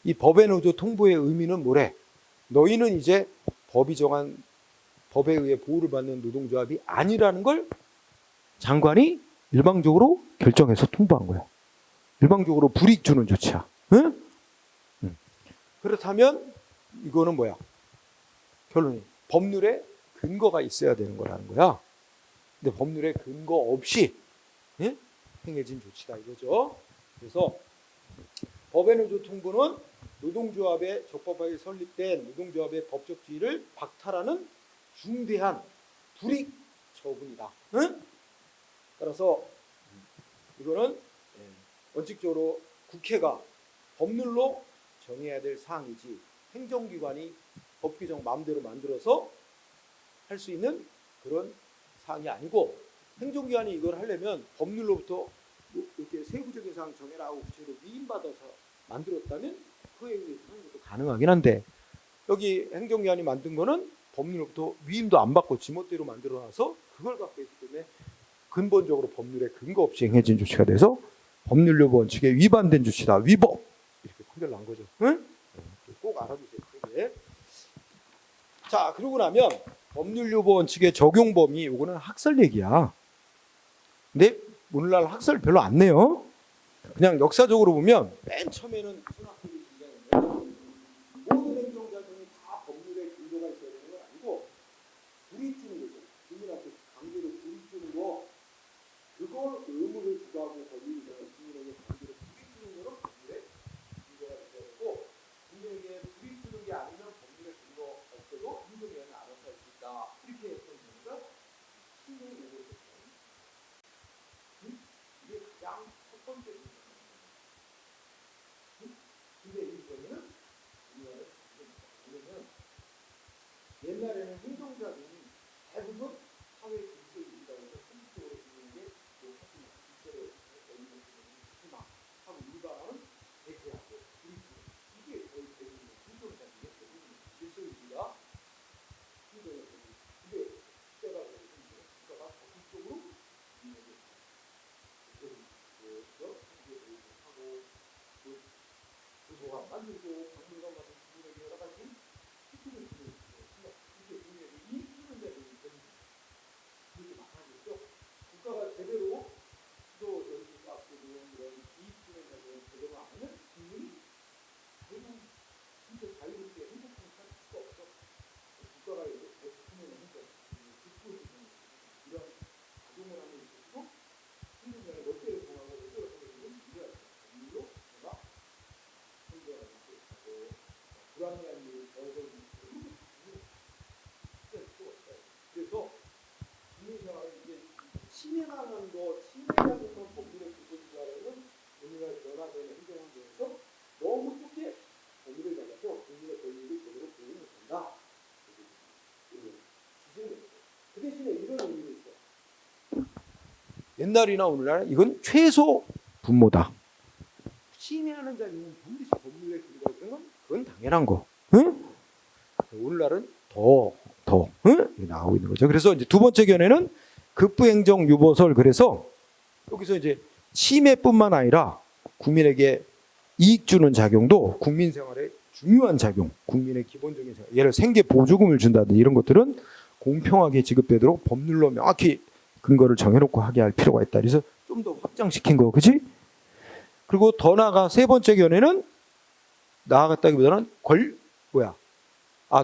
이 법외 노조 통보의 의미는 뭐래? 너희는 이제 법이 정한 법에 의해 보호를 받는 노동조합이 아니라는 걸 장관이 일방적으로 결정해서 통보한 거야. 일방적으로 불이익 주는 조치야. 응? 그렇다면 이거는 뭐야? 결론이 법률에 근거가 있어야 되는 거라는 거야. 근데 법률에 근거 없이 행해진 조치다 이거죠. 그래서 법외 노조 통보는 노동조합에 적법하게 설립된 노동조합의 법적 지위를 박탈하는 중대한 불이익 처분이다. 응? 따라서 이거는 원칙적으로 국회가 법률로 정해야 될 사항이지 행정기관이 법 규정 마음대로 만들어서 할 수 있는 그런 사항이 아니고, 행정기관이 이걸 하려면 법률로부터 이렇게 세부적인 사항 정해라 하고 구체로 위임받아서 만들었다면 그 행위를 하는 것도 가능하긴 한데, 여기 행정기관이 만든 거는 법률로부터 위임도 안 받고 지멋대로 만들어놔서 그걸 갖고 있기 때문에 근본적으로 법률에 근거 없이 행해진 조치가 돼서 법률요구 원칙에 위반된 조치다, 위법, 이렇게 판결을 난 거죠. 응? 꼭 알아두세요. 그게. 자, 그러고 나면 법률요구 원칙의 적용 범위, 요거는 학설 얘기야. 근데 오늘날 학설 별로 안 내요. 그냥 역사적으로 보면 맨 처음에는 무슨 학설이 등장했냐면, 모든 행정작용이 다 법률에 근거가 있어야 되는 건 아니고 불이익 주는 거죠. 국민한테 강제로 불이익 주는 거, 그걸 의무를 부과하고 권리를 국민에게 강제로 불이익 주는 거는 법률에 근거가 있어야 되고, 국민에게 불이익 주는 게 아니면 법률에 근거 없어도 행정기관이 알아서 할 수 있다. 이렇게 했던 경우가 신의 요구였어요. 이게 가장 첫 번째 문제입니다. 근데 이 경우는 우리나라에 왜냐면 옛날에는 행정작용이 대부분 사회 질서에 있다고 해서 선택적으로 주는 게 사실 질서에 있는 것들이 하고 일반은 대체하고 이게 거의 대부분 행정작용의 대부분 질서유지가 행정을 근데 국가가 국가가 적극적으로 하고 도서관 만들고 박물관 만들고 국민에게 여러 가지 혜택을 주는 이게 국민에게 이익 주는 데도 이렇게 많아졌죠. 국가가 제대로 또 전기 가스도 이런 이익 주는 데도 제대로 안 하면 국민이 진짜 자유롭게 행복하게 살 수가 없어. 국가가 이렇게 국민의 행복, 듣고 있는 이런 가정을 하는 있어도 행정장의 멋대로 정하고 멋대로 하는 일을 일로 내가 행정을 하고 불합리한 일을 저지르는 그래서 국민생활에 이제 침해하는 거, 침해하는 건 법률의 기본이라는 우리가 변화되는 행정환경에서 너무 크게 법률을 달라서 국민의 권리를 제대로 보지 못한다. 그 대신에 이런 의미도 있어요. 옛날이나 오늘날 이건 최소 분모다. 침해하는 자는 반드시 법률에 근거가 있는 건 그건 당연한 거. 응? 오늘날은 더 응? 나오고 있는 거죠. 그래서 이제 두 번째 견해는 급부행정 유보설. 그래서 여기서 이제 침해뿐만 아니라 국민에게 이익 주는 작용도 국민 생활에 중요한 작용, 국민의 기본적인 생활, 예를 생계 보조금을 준다든지 이런 것들은 공평하게 지급되도록 법률로 명확히 근거를 정해놓고 하게 할 필요가 있다. 그래서 좀 더 확장시킨 거, 그렇지? 그리고 더 나아가 세 번째 견해는 나아갔다기보다는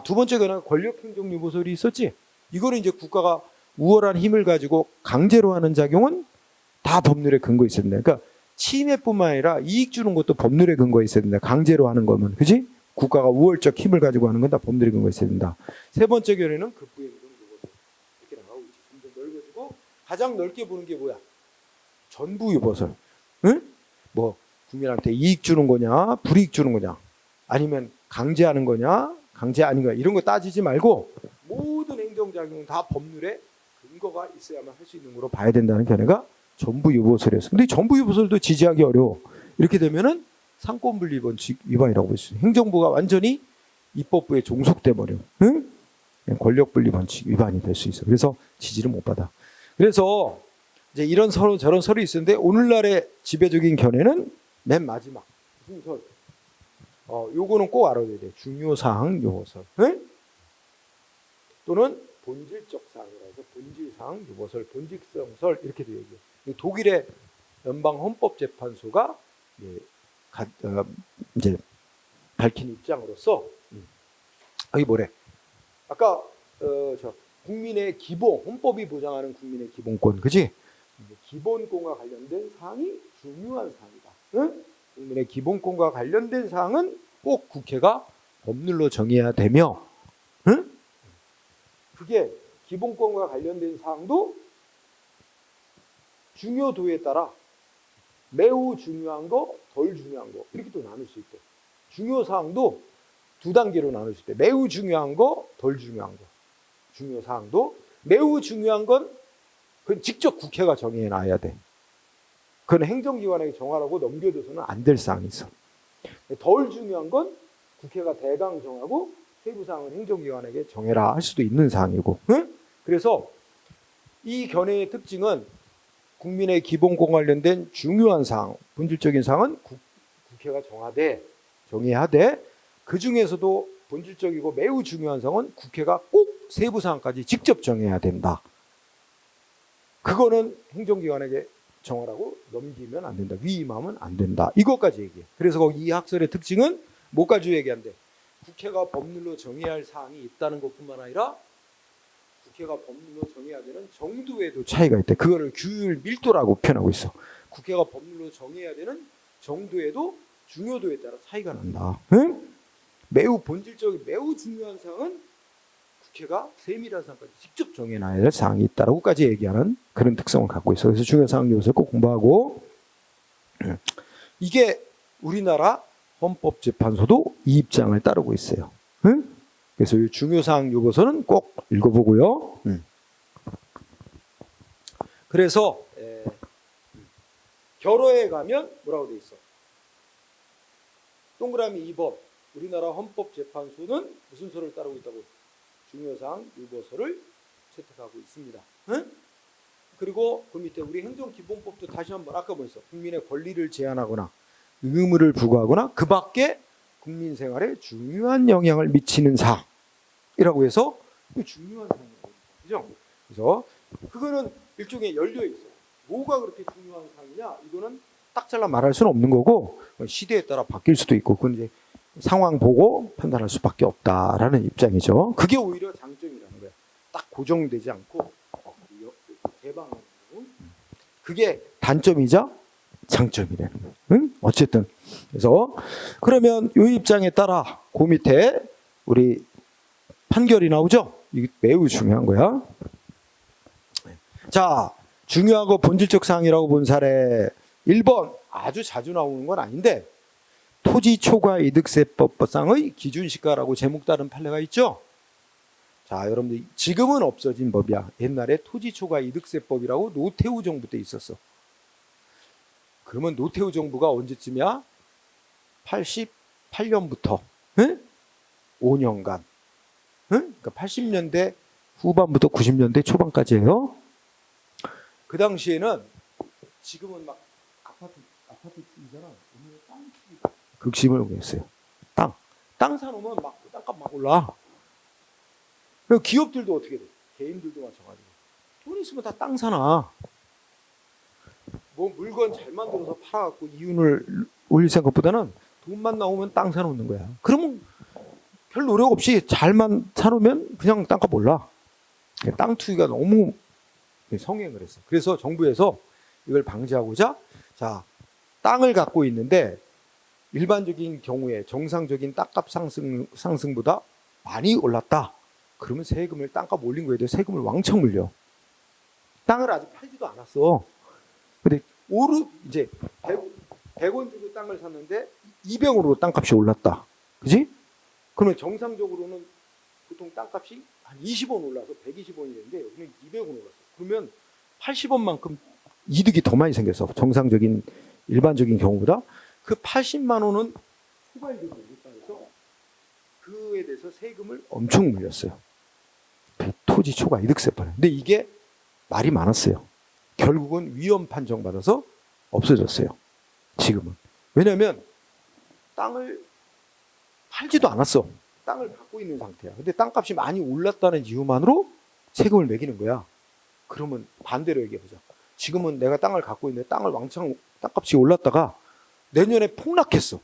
두 번째 견해는 권력행정유보설이 있었지. 이거는 이제 국가가 우월한 힘을 가지고 강제로 하는 작용은 다 법률에 근거 있어야 된다. 그러니까 침해뿐만 아니라 이익 주는 것도 법률에 근거 있어야 된다. 강제로 하는 거면, 그렇지? 국가가 우월적 힘을 가지고 하는 건 다 법률에 근거 있어야 된다. 세 번째 견해는 급부행정유보설. 이렇게 나가고 있지. 좀 더 넓어지고 가장 넓게 보는 게 뭐야? 전부유보설. 응? 뭐 국민한테 이익 주는 거냐, 불이익 주는 거냐, 아니면 강제하는 거냐, 강제 아닌 거냐, 이런 거 따지지 말고 모든 행정작용은 다 법률에 근거가 있어야만 할 수 있는 거로 봐야 된다는 견해가 전부유보설이었어. 근데 전부유보설도 지지하기 어려워. 이렇게 되면은 상권분리 원칙 위반이라고 볼 수 있어. 행정부가 완전히 입법부에 종속돼 버려. 응? 권력분리 원칙 위반이 될 수 있어. 그래서 지지를 못 받아. 그래서 이제 이런 서로 저런 설이 있었는데 오늘날의 지배적인 견해는 맨 마지막 무슨 설? 요거는 꼭 알아둬야 돼. 중요사항 요보설. 응? 또는 본질적 사항이라서 본질사항 요보설, 본질성설 이렇게도 얘기해. 독일의 연방헌법재판소가 이제 밝힌 입장으로서 여기 뭐래? 아까 국민의 기본, 헌법이 보장하는 국민의 기본권, 그지? 기본권과 관련된 사항이 중요한 사항이다. 응? 국민의 기본권과 관련된 사항은 꼭 국회가 법률로 정해야 되며, 응? 그게 기본권과 관련된 사항도 중요도에 따라 매우 중요한 거, 덜 중요한 거 이렇게 또 나눌 수 있대. 중요 사항도 두 단계로 나눠질 때 매우 중요한 거, 덜 중요한 거. 중요 사항도 매우 중요한 건 그건 직접 국회가 정해 놔야 돼. 그건 행정기관에게 정하라고 넘겨줘서는 안 될 사항이 있어. 덜 중요한 건 국회가 대강 정하고 세부 사항은 행정기관에게 정해라 할 수도 있는 사항이고. 응? 그래서 이 견해의 특징은 국민의 기본권 관련된 중요한 사항, 본질적인 사항은 국회가 정해야 돼. 그 중에서도 본질적이고 매우 중요한 사항은 국회가 꼭 세부 사항까지 직접 정해야 된다. 그거는 행정기관에게 정하라고 넘기면 안 된다. 위임하면 안 된다. 이것까지 얘기해. 그래서 이 학설의 특징은 뭐까지 얘기한대? 국회가 법률로 정해야 할 사항이 있다는 것뿐만 아니라 국회가 법률로 정해야 되는 정도에도 차이가 있대. 그거를 규율 밀도라고 표현하고 있어. 국회가 법률로 정해야 되는 정도에도 중요도에 따라 차이가 난다. 응? 매우 본질적인 매우 중요한 사항은 국회가 세밀한 사항까지 직접 정해놔야 할 사항이 있다라고까지 얘기하는 그런 특성을 갖고 있어. 그래서 중요한 사항 요소를 꼭 공부하고 이게 우리나라 헌법재판소도 이 입장을 따르고 있어요. 응? 그래서 이 중요사항 요거서는 꼭 읽어보고요. 그래서 결어에 가면 뭐라고 돼 있어? 동그라미 2번. 우리나라 헌법재판소는 무슨 서를 따르고 있다고? 중요사항 요거서를 채택하고 있습니다. 응? 그리고 그 밑에 우리 행정기본법도 다시 한번 아까 뭐였어? 국민의 권리를 제한하거나 의무를 부과하거나 그 밖에 국민 생활에 중요한 영향을 미치는 사항이라고 해서 중요한 사항이에요. 그죠? 그래서 그거는 일종의 연료에 있어요. 뭐가 그렇게 중요한 사항이냐? 이거는 딱 잘라 말할 수는 없는 거고 시대에 따라 바뀔 수도 있고 그건 이제 상황 보고 판단할 수밖에 없다라는 입장이죠. 그게 오히려 장점이라는 거야. 딱 고정되지 않고 개방하는 거. 그게 단점이자 장점이라는 거예요. 응? 어쨌든 그래서 그러면 이 입장에 따라 그 밑에 우리 판결이 나오죠. 이게 매우 중요한 거야. 자, 중요하고 본질적 사항이라고 본 사례 1번 아주 자주 나오는 건 아닌데 토지초과이득세법상의 기준시가라고 제목 다른 판례가 있죠. 자, 여러분들 지금은 없어진 법이야. 옛날에 토지초과이득세법이라고 노태우 정부 때 있었어. 그러면 노태우 정부가 언제쯤이야? 88년부터 5년간 그러니까 80년대 후반부터 90년대 초반까지예요. 그 당시에는 지금은 막 아파트 투기잖아. 극심을 보였어요. 땅 사놓으면 막 땅값 막 올라. 그리고 기업들도 어떻게 돼? 개인들도 마찬가지고. 돈 있으면 다 땅 사나. 뭐 물건 잘 만들어서 팔아갖고 이윤을 올릴 생각보다는 돈만 나오면 땅 사놓는 거야. 그러면 별 노력 없이 잘만 사놓으면 그냥 땅값 올라. 땅 투기가 너무 성행을 했어. 그래서 정부에서 이걸 방지하고자 자 땅을 갖고 있는데 일반적인 경우에 정상적인 땅값 상승보다 많이 올랐다. 그러면 세금을 땅값 올린 거에 대해 세금을 왕창 물려. 땅을 아직 팔지도 않았어. 근데 이제 100원 주고 땅을 샀는데 200원으로 땅값이 올랐다. 그지? 그러면 정상적으로는 보통 땅값이 한 20원 올라서 120원이 되는데 여기는 200원 올랐어. 그러면 80원만큼 이득이 더 많이 생겼어. 정상적인 일반적인 경우보다. 그 80만 원은 후발적으로 못 해서 그에 대해서 세금을 엄청 물렸어요. 그 토지 초과 이득세법. 근데 이게 말이 많았어요. 결국은 위헌 판정받아서 없어졌어요. 지금은. 왜냐하면 땅을 팔지도 않았어. 땅을 갖고 있는 상태야. 근데 땅값이 많이 올랐다는 이유만으로 세금을 매기는 거야. 그러면 반대로 얘기해보자. 지금은 내가 땅을 갖고 있는데 땅을 왕창 땅값이 올랐다가 내년에 폭락했어.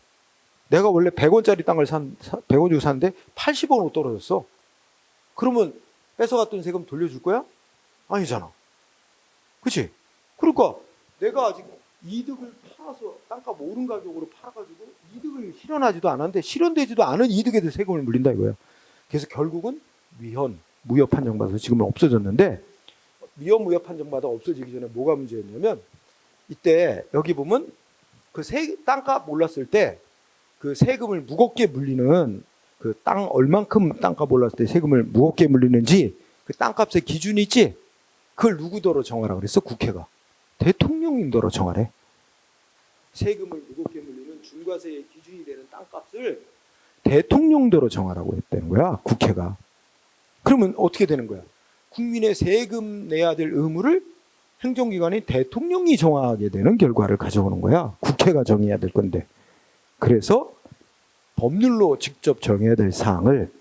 내가 원래 100원짜리 땅을 100원 주고 샀는데 80원으로 떨어졌어. 그러면 뺏어갔던 세금 돌려줄 거야? 아니잖아. 그치? 그러니까 내가 아직 이득을 팔아서 땅값 오른 가격으로 팔아가지고 이득을 실현하지도 않았는데 실현되지도 않은 이득에 대해 세금을 물린다 이거야. 그래서 결국은 위헌, 무효 판정받아서 지금은 없어졌는데 위헌, 무효 판정받아 없어지기 전에 뭐가 문제였냐면 이때 여기 보면 그 땅값 올랐을 때 그 세금을 무겁게 물리는 그 땅 얼만큼 땅값 올랐을 때 세금을 무겁게 물리는지 그 땅값의 기준이 있지? 그걸 누구더러 정하라 그랬어? 국회가. 대통령님더러 정하래. 세금을 무겁게 물리는 중과세의 기준이 되는 땅값을 대통령대로 정하라고 했다는 거야, 국회가. 그러면 어떻게 되는 거야? 국민의 세금 내야 될 의무를 행정기관인 대통령이 정하게 되는 결과를 가져오는 거야. 국회가 정해야 될 건데. 그래서 법률로 직접 정해야 될 사항을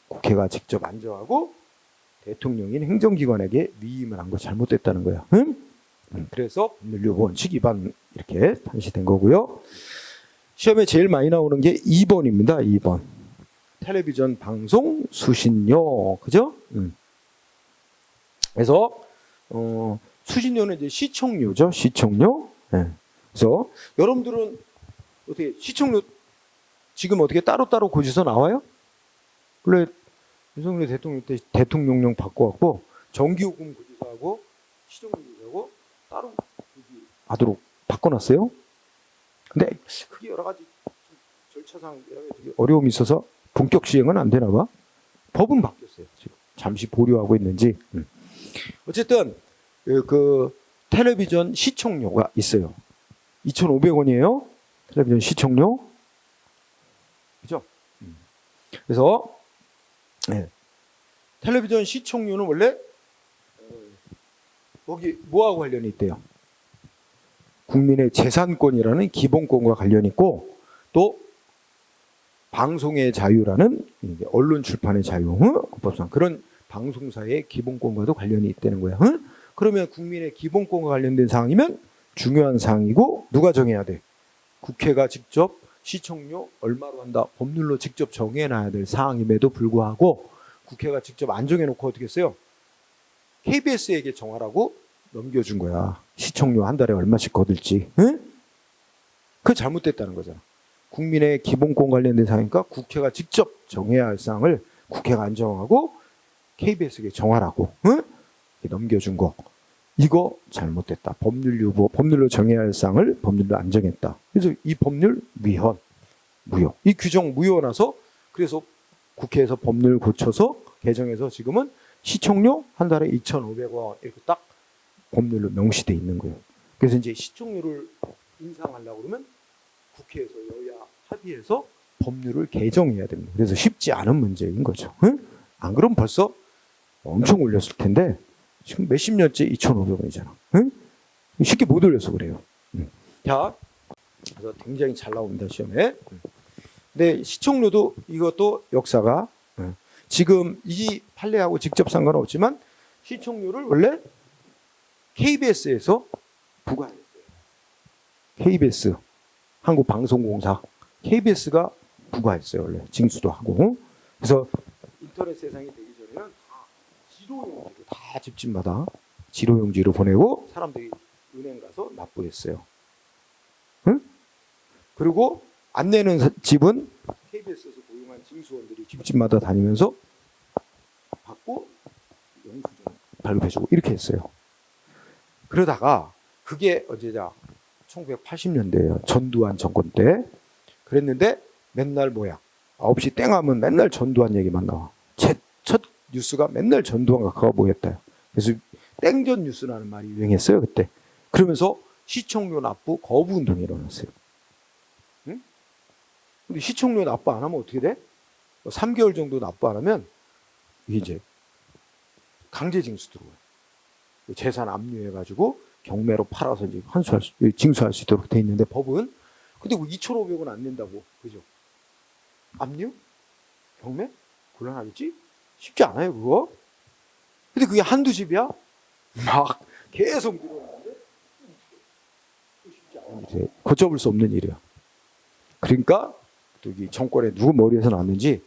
국회가 직접 안정하고 대통령인 행정기관에게 위임을 한 거 잘못됐다는 거야. 응? 그래서 법률 원칙 위반 이렇게 판시된 거고요. 시험에 제일 많이 나오는 게 2번입니다. 2번. 텔레비전 방송 수신료. 그죠? 그래서 수신료는 이제 시청료죠. 시청료. 네. 그래서 여러분들은 어떻게 시청료 지금 어떻게 따로따로 고지서 나와요? 원래 윤석열 대통령 때 대통령령 바꿔갖고 정기요금 고지서하고 시청료 고지서하고 따로 하도록 바꿔놨어요. 근데 그게 여러 가지 절차상 어려움이 있어서 본격 시행은 안 되나 봐. 법은 바뀌었어요. 지금 잠시 보류하고 있는지. 어쨌든 그 텔레비전 시청료가 있어요. 2,500원이에요. 텔레비전 시청료. 그죠? 그래서 네. 텔레비전 시청료는 원래 거기 뭐하고 관련이 있대요? 국민의 재산권이라는 기본권과 관련이 있고 또 방송의 자유라는 언론 출판의 자유, 헌법상 그런 방송사의 기본권과도 관련이 있다는 거야. 그러면 국민의 기본권과 관련된 사항이면 중요한 사항이고 누가 정해야 돼? 국회가 직접 시청료 얼마로 한다. 법률로 직접 정해놔야 될 사항임에도 불구하고 국회가 직접 안 정해놓고 어떻게 했어요? KBS에게 정하라고 넘겨준 거야. 시청료 한 달에 얼마씩 거둘지. 응? 그게 잘못됐다는 거잖아. 국민의 기본권 관련된 사항이니까 국회가 직접 정해야 할 사항을 국회가 안 정하고 KBS에게 정하라고 응? 넘겨준 거. 이거 잘못됐다. 법률 유보, 법률로 정해야 할 사항을 법률로 안 정했다. 그래서 이 법률 위헌, 무효. 이 규정 무효 나서 그래서 국회에서 법률 고쳐서 개정해서 지금은 시청료 한 달에 2,500원 이렇게 딱 법률로 명시돼 있는 거예요. 그래서 이제 시청료를 인상하려고 그러면 국회에서 여야 합의해서 법률을 개정해야 됩니다. 그래서 쉽지 않은 문제인 거죠. 응? 안 그러면 벌써 엄청 올렸을 텐데 지금 몇십 년째 2,500원이잖아. 응? 쉽게 못 올려서 그래요. 자, 그래서 굉장히 잘 나옵니다 시험에. 근데 시청료도 이것도 역사가 지금 이 판례하고 직접 상관없지만 시청료를 원래 KBS에서 부과했어요. KBS 한국방송공사 KBS가 부과했어요. 원래 징수도 하고. 그래서 인터넷 세상이 되기 전에는 다 지로용지로 다 집집마다 지로용지로 보내고 사람들이 은행 가서 납부했어요. 응? 그리고 안 내는 집은 KBS에서 고용한 징수원들이 집집마다 다니면서 받고 영수증 발급해주고 이렇게 했어요. 그러다가 그게 언제냐? 1980년대예요. 전두환 정권 때. 그랬는데 맨날 뭐야? 9시 땡 하면 맨날 전두환 얘기만 나와. 첫 뉴스가 맨날 전두환 각하가 뭐였다. 그래서 땡전 뉴스라는 말이 유행했어요. 그때. 그러면서 시청료 납부 거부 운동이 일어났어요. 응? 근데 시청료 납부 안 하면 어떻게 돼? 3개월 정도 납부 안 하면 이제 강제 징수 들어와요. 재산 압류해가지고 경매로 팔아서 이제 환수할 수, 징수할 수 있도록 돼 있는데 법은 근데 2,500원 안 낸다고 그죠? 압류? 경매? 곤란하겠지? 쉽지 않아요 그거. 근데 그게 한두 집이야? 막 계속 늘어나는데 쉽지 않은 일이에요. 걷잡을 수 없는 일이야. 그러니까 여기 정권에 누구 머리에서 나왔는지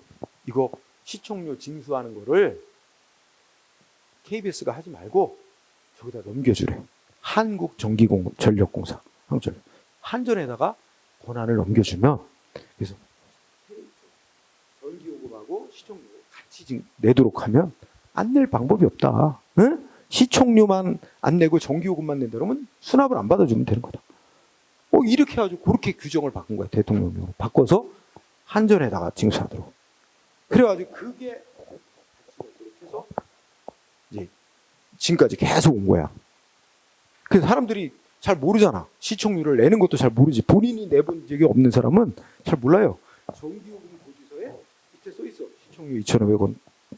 이거 시청료 징수하는 거를 KBS가 하지 말고 저기다 넘겨주래. 한국전기전력공사, 한전에다가 권한을 넘겨주면 그래서 전기요금하고 시청료 같이 내도록 하면 안 낼 방법이 없다. 응? 시청료만 안 내고 전기요금만 낸다 그러면 수납을 안 받아주면 되는 거다. 이렇게 해가지고 그렇게 규정을 바꾼 거야. 대통령령으로 바꿔서 한전에다가 징수하도록. 그래가지고 그게 해서 이제 지금까지 계속 온 거야. 그래서 사람들이 잘 모르잖아. 시청률을 내는 것도 잘 모르지. 본인이 내본 적이 없는 사람은 잘 몰라요. 정기요금 고지서에 밑에 써 있어. 시청률 2,500원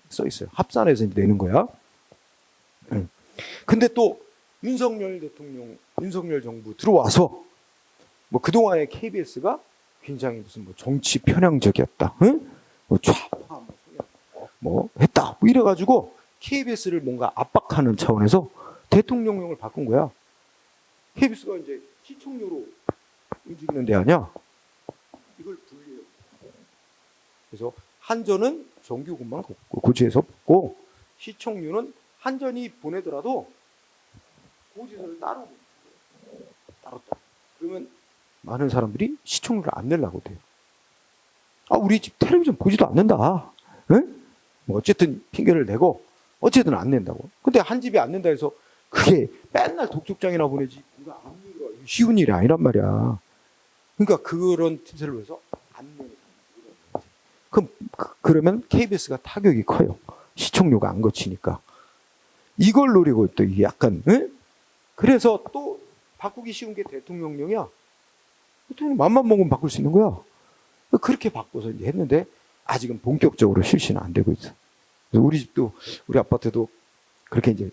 써 있어요. 합산해서 내는 거야. 근데 또 윤석열 대통령, 윤석열 정부 들어와서 뭐 그동안에 KBS가 굉장히 무슨 뭐 정치 편향적이었다. 응? 뭐 좌파 뭐 했다. 뭐 이래가지고 KBS를 뭔가 압박하는 차원에서 대통령령을 바꾼 거야. KBS가 이제 시청료로 움직이는 데 아니야. 이걸 분리해요. 그래서 한전은 정규금만 고지해서 받고 시청료는 한전이 보내더라도 고지서를 따로 따로. 그러면 많은 사람들이 시청료를 안 내려고 돼요. 아, 우리 집 텔레비전 보지도 않는다. 응? 뭐 어쨌든 핑계를 내고 어쨌든 안 낸다고. 근데 한 집이 안 낸다 해서 그게 맨날 독촉장이나 보내지 누가 안 내려. 쉬운 일이 아니란 말이야. 그러니까 그런 틈새를 해서 안 내는 사람들이. 그러면 KBS가 타격이 커요. 시청료가 안 거치니까. 이걸 노리고 또 이게 약간, 응? 그래서 또 바꾸기 쉬운 게 대통령령이야. 대통령 맘만 먹으면 바꿀 수 있는 거야. 그렇게 바꿔서 이제 했는데 아직은 본격적으로 실시는 안 되고 있어. 그래서 우리 집도 우리 아파트도 그렇게 이제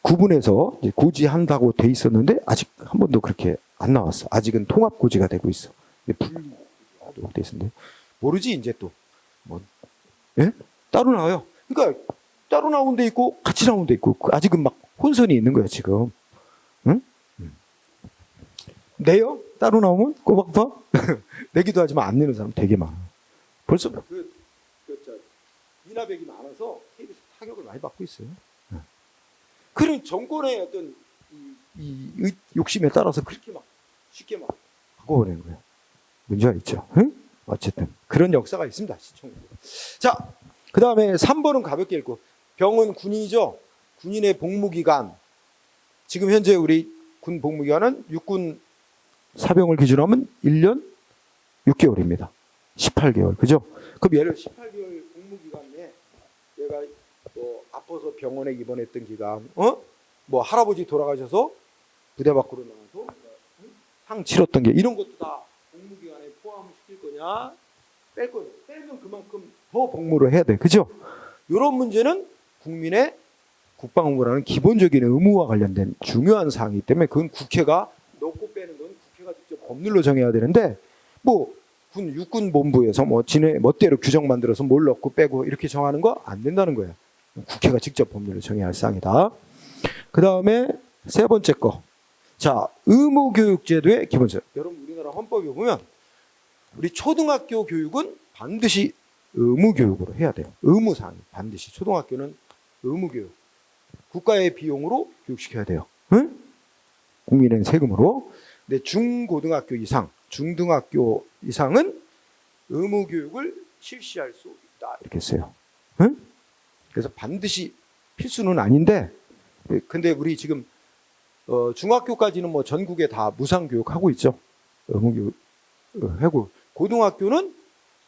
구분해서 이제 고지한다고 돼 있었는데 아직 한 번도 그렇게 안 나왔어. 아직은 통합 고지가 되고 있어. 분리하도록 돼 있었는데 모르지 이제 또 뭐, 예? 따로 나와요. 그러니까 따로 나온 데 있고 같이 나온 데 있고 아직은 막 혼선이 있는 거야 지금. 응? 내요? 따로 나오면 꼬박꼬박 내기도 하지만 안 내는 사람 되게 많아. 벌써 인하백이 많아서 KBS 타격을 많이 받고 있어요. 그런 정권의 어떤 이 욕심에 따라서 그렇게 막 쉽게 막 바꿔버리는 거예요. 문제가 있죠. 응? 어쨌든 그런 역사가 있습니다. 시청률. 자, 그 다음에 3번은 가볍게 읽고 병은 군인이죠. 군인의 복무기간. 지금 현재 우리 군 복무기간은 육군 사병을 기준으로 하면 1년 6개월입니다. 18개월. 그죠? 그럼 예를 18개월 복무기간 내에 내가 뭐 아파서 병원에 입원했던 기간, 뭐 할아버지 돌아가셔서 부대 밖으로 나와서 상 치렀던 게 이런 것도 다 복무기간에 포함시킬 거냐, 뺄 거냐. 빼면 그만큼 더 복무를 해야 돼. 그죠? 이런 문제는 국민의 국방부라는 기본적인 의무와 관련된 중요한 사항이기 때문에 그건 국회가 넣고 빼는 건 국회가 직접 법률로 정해야 되는데 뭐 육군 본부에서 뭐 지네 멋대로 규정 만들어서 뭘 넣고 빼고 이렇게 정하는 거 안 된다는 거예요. 국회가 직접 법률로 정해야 할 사항이다. 그 다음에 세 번째 거. 자, 의무교육제도의 기본적. 여러분 우리나라 헌법에 보면 우리 초등학교 교육은 반드시 의무교육으로 해야 돼요. 의무사항 반드시. 초등학교는 의무교육. 국가의 비용으로 교육시켜야 돼요. 응? 국민의 세금으로. 근데 중고등학교 이상, 중등학교 이상은 의무교육을 실시할 수 있다. 이렇게 했어요. 응? 그래서 반드시 필수는 아닌데, 근데 우리 지금 중학교까지는 뭐 전국에 다 무상교육하고 있죠. 의무교육 하고 고등학교는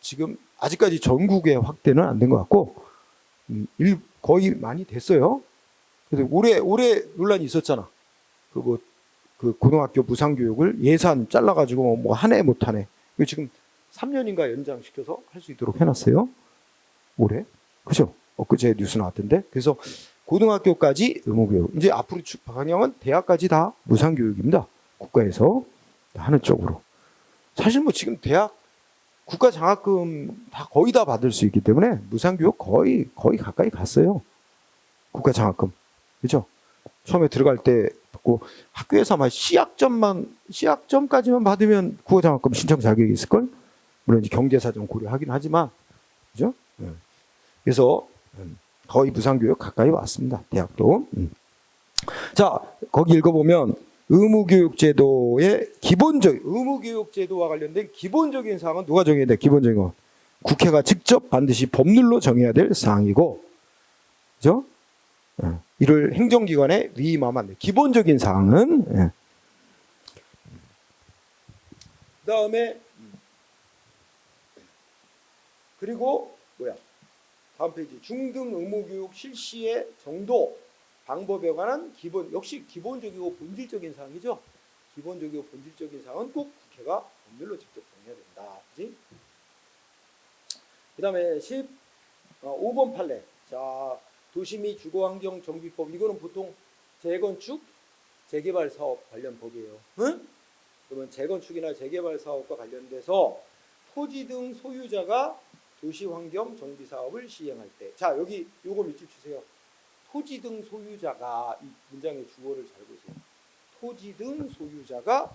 지금 아직까지 전국에 확대는 안 된 것 같고 거의 많이 됐어요. 그래서 올해 논란이 있었잖아. 그 고등학교 무상교육을 예산 잘라가지고 뭐 한 해 못 하네. 지금 3년인가 연장시켜서 할 수 있도록 해놨어요. 올해. 그죠? 엊그제 뉴스 나왔던데. 그래서 고등학교까지 의무교육. 이제 앞으로 방향은 대학까지 다 무상교육입니다. 국가에서 하는 쪽으로. 사실 뭐 지금 대학 국가 장학금 다 거의 다 받을 수 있기 때문에 무상교육 거의 가까이 갔어요. 국가 장학금. 그죠? 처음에 들어갈 때 받고 학교에서 아마 시학점까지만 받으면 국가 장학금 신청 자격이 있을걸? 물론 이제 경제사 좀 고려하긴 하지만. 그죠? 그래서 거의 무상교육 가까이 왔습니다. 대학도. 자, 거기 읽어보면 의무교육제도의 의무교육제도와 관련된 기본적인 사항은 누가 정해야 돼? 기본적인 거. 국회가 직접 반드시 법률로 정해야 될 사항이고, 그죠? 이를 행정기관에 위임하면 안 돼. 기본적인 사항은. 그 다음에, 그리고, 다음 페이지. 중등 의무교육 실시의 정도, 방법에 관한 역시 기본적이고 본질적인 사항이죠. 기본적이고 본질적인 사항은 꼭 국회가 법률로 직접 정해야 된다. 그지? 그 다음에 5번 판례. 자, 도시 및 주거환경 정비법. 이거는 보통 재건축, 재개발 사업 관련 법이에요. 응? 그러면 재건축이나 재개발 사업과 관련돼서 토지 등 소유자가 도시환경 정비 사업을 시행할 때. 자, 여기 요거 밑줄 주세요. 토지 등 소유자가, 이 문장의 주어를 잘 보세요. 토지 등 소유자가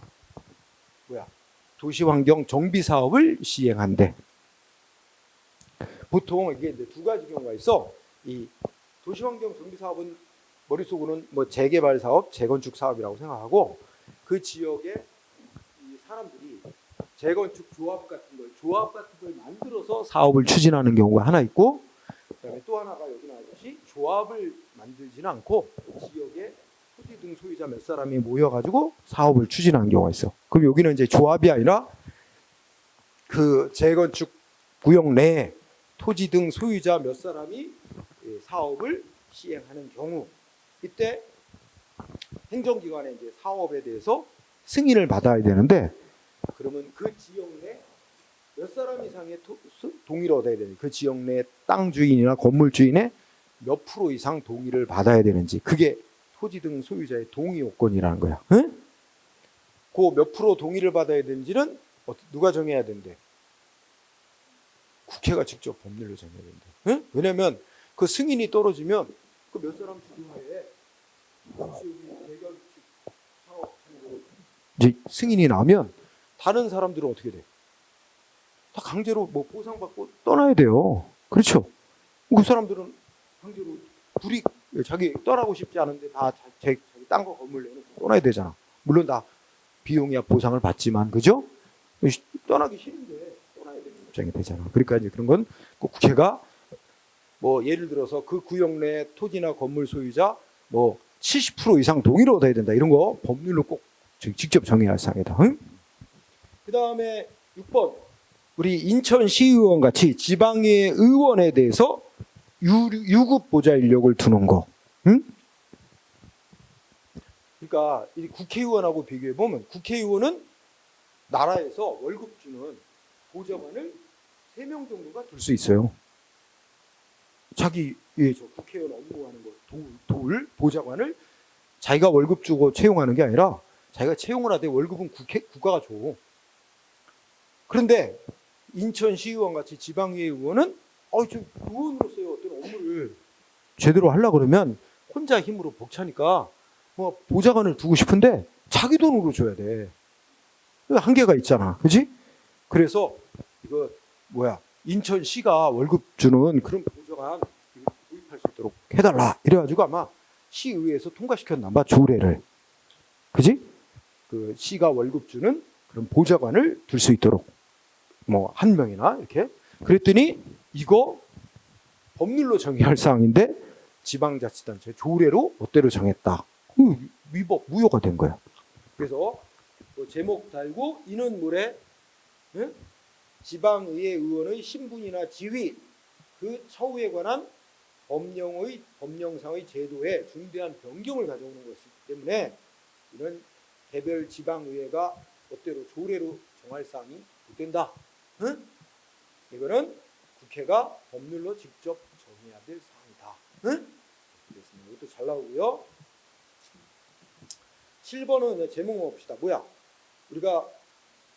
도시환경 정비 사업을 시행한대. 보통 이게 이제 두 가지 경우가 있어. 이 도시환경 정비 사업은 머릿속으로는 뭐 재개발 사업, 재건축 사업이라고 생각하고, 그 지역에 이 사람들이 재건축 조합 같은 걸 만들어서 사업을 추진하는 경우가 하나 있고, 그다음에 또 하나가 여기 나오듯이 조합을 만들지는 않고 지역에 토지 등 소유자 몇 사람이 모여가지고 사업을 추진하는 경우가 있어. 그럼 여기는 이제 조합이 아니라 그 재건축 구역 내에 토지 등 소유자 몇 사람이 사업을 시행하는 경우, 이때 행정기관에 이제 사업에 대해서 승인을 받아야 되는데, 그러면 그 지역 내 몇 사람 이상의 동의를 얻어야 되는지, 그 지역 내 땅 주인이나 건물 주인의 몇 프로 이상 동의를 받아야 되는지, 그게 토지 등 소유자의 동의 요건이라는 거야. 응? 그 몇 프로 동의를 받아야 되는지는 누가 정해야 된대? 국회가 직접 법률로 정해야 된대. 응? 왜냐면 그 승인이 떨어지면 그 몇 사람 주도하에 이제 승인이 나면 다른 사람들은 어떻게 돼? 다 강제로 뭐 보상받고 떠나야 돼요. 그렇죠? 그 사람들은 강제로 자기 떠나고 싶지 않은데 다 자기 땅과 건물 내놓고 떠나야 되잖아. 물론 다 비용이야 보상을 받지만, 그죠? 떠나기 싫은데 떠나야 되는 입장이 되잖아. 그러니까 이제 그런 건 꼭 국회가 뭐 예를 들어서 그 구역 내 토지나 건물 소유자 뭐 70% 이상 동의를 얻어야 된다, 이런 거 법률로 꼭 직접 정해야 할 사항이다. 응? 그 다음에 6번. 우리 인천시의원 같이 지방의 의원에 대해서 유급 보좌 인력을 두는 거. 응? 그러니까 이 국회의원하고 비교해 보면, 국회의원은 나라에서 월급 주는 보좌관을 3명 정도가 둘 수 있어요. 자기 저 국회의원 업무하는 거 도울 보좌관을 자기가 월급 주고 채용하는 게 아니라 자기가 채용을 하되 월급은 국가가 줘. 그런데 인천시의원 같이 지방의회 의원은 좀 의원으로서의 어떤 업무를 제대로 하려고 그러면 혼자 힘으로 벅차니까 뭐 보좌관을 두고 싶은데 자기 돈으로 줘야 돼. 한계가 있잖아. 그지? 그래서 이거 인천시가 월급 주는 그런 보좌관 도입할 수 있도록 해달라. 이래가지고 아마 시의회에서 통과시켰나 봐, 조례를. 그지? 그 시가 월급 주는 그런 보좌관을 둘 수 있도록 뭐 한 명이나 이렇게. 그랬더니 이거 법률로 정해야 할 사항인데 지방자치단체 조례로 멋대로 정했다. 위법 무효가 된 거야. 그래서 제목 달고, 이는 뭐래? 응? 지방의회 의원의 신분이나 지위, 그 처우에 관한 법령상의 제도에 중대한 변경을 가져오는 것이기 때문에 이런 개별 지방의회가 멋대로 조례로 정할 사항이 못 된다. 응? 이거는 국회가 법률로 직접 정해야 될 사항이다. 응? 그렇습니다. 이것도 잘 나오고요. 7번은 제목 봅시다. 우리가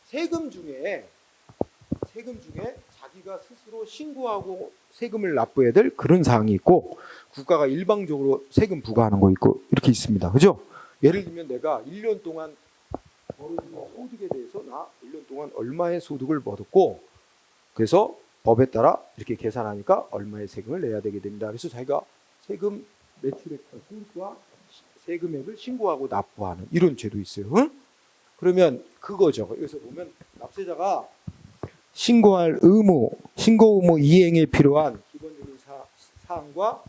세금 중에 자기가 스스로 신고하고 세금을 납부해야 될 그런 사항이 있고, 국가가 일방적으로 세금 부과하는 거 있고, 이렇게 있습니다. 그죠? 예를 들면 내가 1년 동안 벌어진 소득에 대해서 나 1년 동안 얼마의 소득을 얻었고, 그래서 법에 따라 이렇게 계산하니까 얼마의 세금을 내야 되게 됩니다. 그래서 자기가 세금 매출액과 소득과 세금액을 신고하고 납부하는 이런 제도 있어요. 응? 그러면 그거죠. 여기서 보면 납세자가 신고할 의무, 신고 의무 이행에 필요한 기본적인 사항과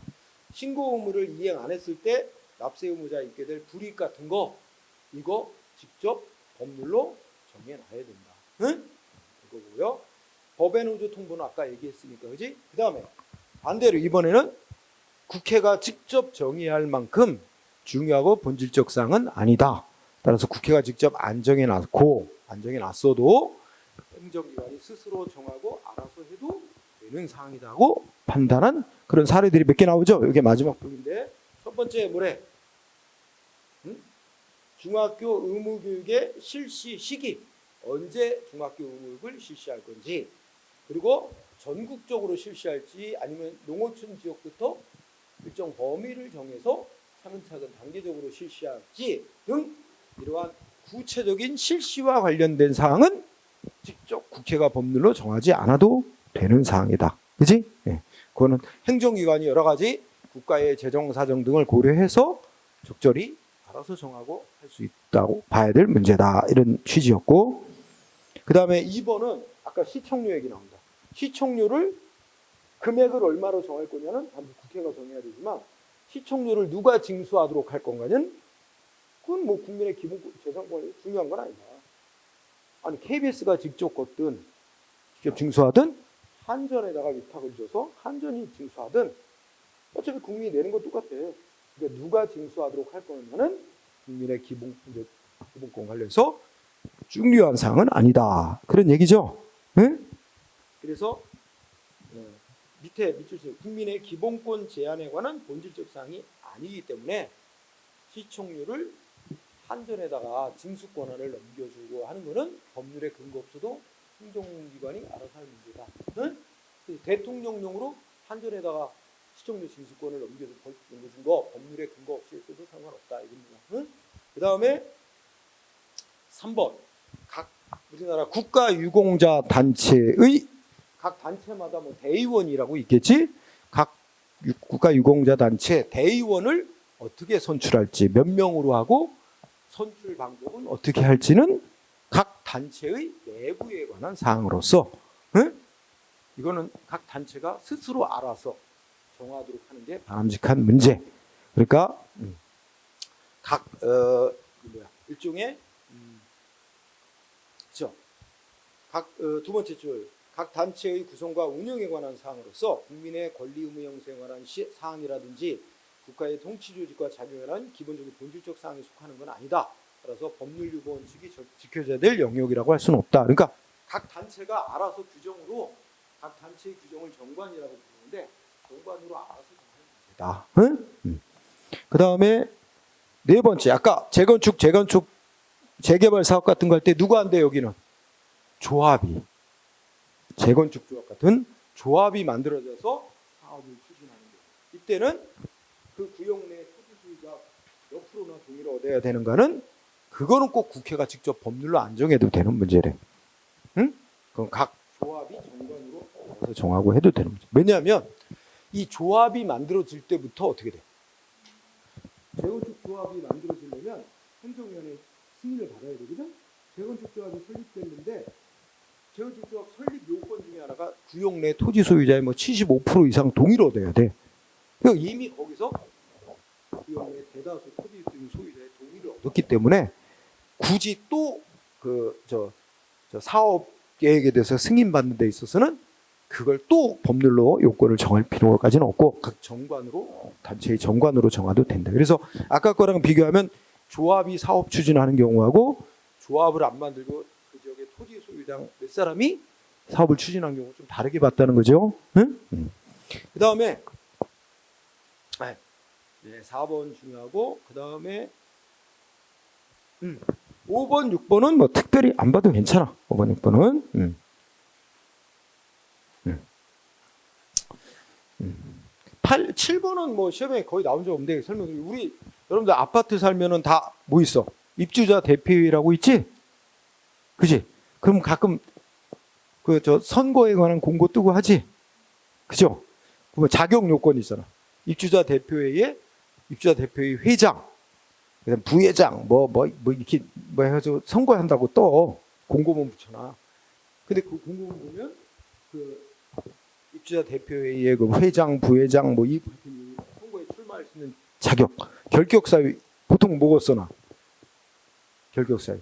신고 의무를 이행 안 했을 때 납세 의무자에 있게 될 불이익 같은 거, 이거 직접 법률로 정해놔야 된다. 응? 이거고요. 법의 노조 통보는 아까 얘기했으니까, 그지? 그 다음에 반대로 이번에는 국회가 직접 정의할 만큼 중요하고 본질적 사항은 아니다. 따라서 국회가 직접 안 정해놨어도 행정기관이 스스로 정하고 알아서 해도 되는 사항이라고 판단한 그런 사례들이 몇 개 나오죠. 이게 마지막 부분인데 첫 번째 뭐래? 중학교 의무교육의 실시 시기, 언제 중학교 의무교육을 실시할 건지, 그리고 전국적으로 실시할지 아니면 농어촌 지역부터 일정 범위를 정해서 차근차근 단계적으로 실시할지 등 이러한 구체적인 실시와 관련된 사항은 직접 국회가 법률로 정하지 않아도 되는 사항이다. 그지? 예. 그거는 행정기관이 여러 가지 국가의 재정 사정 등을 고려해서 적절히 알아서 정하고 할 수 있다고 봐야 될 문제다. 이런 취지였고, 그 다음에 2번은 아까 시청료 얘기 나온다. 시청료를 금액을 얼마로 정할 거냐는 반드시 국회가 정해야 되지만 시청료를 누가 징수하도록 할 건가는 그건 뭐 국민의 기본 재산권이 중요한 건 아니다. 아니 KBS가 직접 걷든 직접 징수하든 한전에다가 위탁을 줘서 한전이 징수하든 어차피 국민이 내는 건 똑같아. 그러니까 누가 징수하도록 할 거냐는 국민의 기본권 관련해서 중요한 사항은 아니다. 그런 얘기죠. 네? 그래서 밑에 밑줄 국민의 기본권 제한에 관한 본질적 사항이 아니기 때문에 시청료를 한전에다가 징수 권한을 넘겨주고 하는 것은 법률에 근거 없어도 행정기관이 알아서 할 문제다. 응? 대통령령으로 한전에다가 시청료 징수권을 넘겨준 거 법률에 근거 없이 써도 상관없다 이겁니다. 응? 그 다음에 3번 각 우리나라 국가유공자 단체의 각 단체마다 뭐 대의원이라고 있겠지? 각 국가유공자 단체 대의원을 어떻게 선출할지 몇 명으로 하고 선출 방법은 어떻게 할지는 각 단체의 내부에 관한 사항으로서 응? 이거는 각 단체가 스스로 알아서 정하도록 하는 게 바람직한 문제. 그러니까 각 일종의 그렇죠. 각 두 번째 줄 각 단체의 구성과 운영에 관한 사항으로서 국민의 권리 의무 형성에 관한 사항이라든지 국가의 통치 조직과 작용에 관한 기본적인 본질적 사항에 속하는 건 아니다. 따라서 법률 유보 원칙이 지켜져야 될 영역이라고 할 수는 없다. 그러니까 각 단체가 알아서 규정으로 각 단체의 규정을 정관이라고 부르는데 정관으로 알아서 정하는 문제다. 응? 그 다음에 네 번째 아까 재건축 재개발 사업 같은 거 할 때 누가 한대 여기는 조합이 재건축 조합 같은 조합이 만들어져서 사업을 추진하는 거예요. 이때는 그 구역 내 토지 소유자 몇 프로나 동의를 얻어야 되는가는 그거는 꼭 국회가 직접 법률로 안 정해도 되는 문제래. 응? 그럼 각 조합이 정관으로 알아서 정하고 해도 되는 문제. 왜냐하면 이 조합이 만들어질 때부터 어떻게 돼? 재건축 조합이 만들어지려면 행정위원회 승인을 받아야 되거든. 재건축 조합이 설립됐는데 재건축 조합 설립 요건 중에 하나가 구역 내 토지 소유자의 뭐 75% 이상 동의를 얻어야 돼. 그러니까 이미 거기서 구역 내 대다수 토지 소유자의 동의를 얻었기 때문에 굳이 또 저 사업 계획에 대해서 승인 받는 데 있어서는 그걸 또 법률로 요건을 정할 필요까지는 없고 각 정관으로 단체의 정관으로 정해도 된다. 그래서 아까 거랑 비교하면 조합이 사업 추진하는 경우하고 조합을 안 만들고 그 지역의 토지 소유자 몇 사람이 사업을 추진한 경우 좀 다르게 봤다는 거죠. 응? 그 다음에 4번 중요하고 그 다음에 5번, 6번은 뭐 특별히 안 봐도 괜찮아. 5번, 6번은 7번은 뭐 시험에 거의 나온 적 없는데 설명드리고 우리 여러분들 아파트 살면은 다 뭐 있어? 입주자 대표회의라고 있지? 그지? 그럼 가끔 그 선거에 관한 공고 뜨고 하지? 그죠? 뭐 자격 요건이 있잖아. 입주자 대표회의 회장, 그다음 부회장 뭐 이렇게 뭐 해서 선거한다고 또 공고문 붙여놔. 근데 그 공고문 보면 그 입주자 대표회의의 그 회장, 부회장 뭐 이 선거에 출마할 수 있는 자격, 결격사유 보통 뭐고 써놔? 결격사유.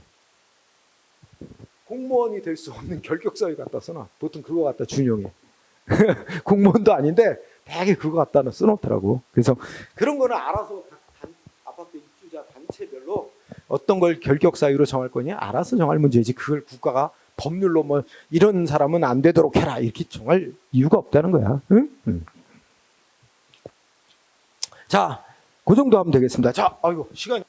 공무원이 될 수 없는 결격사유 갖다 써놔. 보통 그거 갖다 준용해. 공무원도 아닌데 되게 그거 갖다 써놓더라고. 그래서 그런 거는 알아서 아파트 입주자 단체별로 어떤 걸 결격 사유로 정할 거냐 알아서 정할 문제지. 그걸 국가가 법률로 뭐 이런 사람은 안 되도록 해라 이렇게 정할 이유가 없다는 거야. 응? 자, 그 정도 하면 되겠습니다. 자, 아이고 시간이.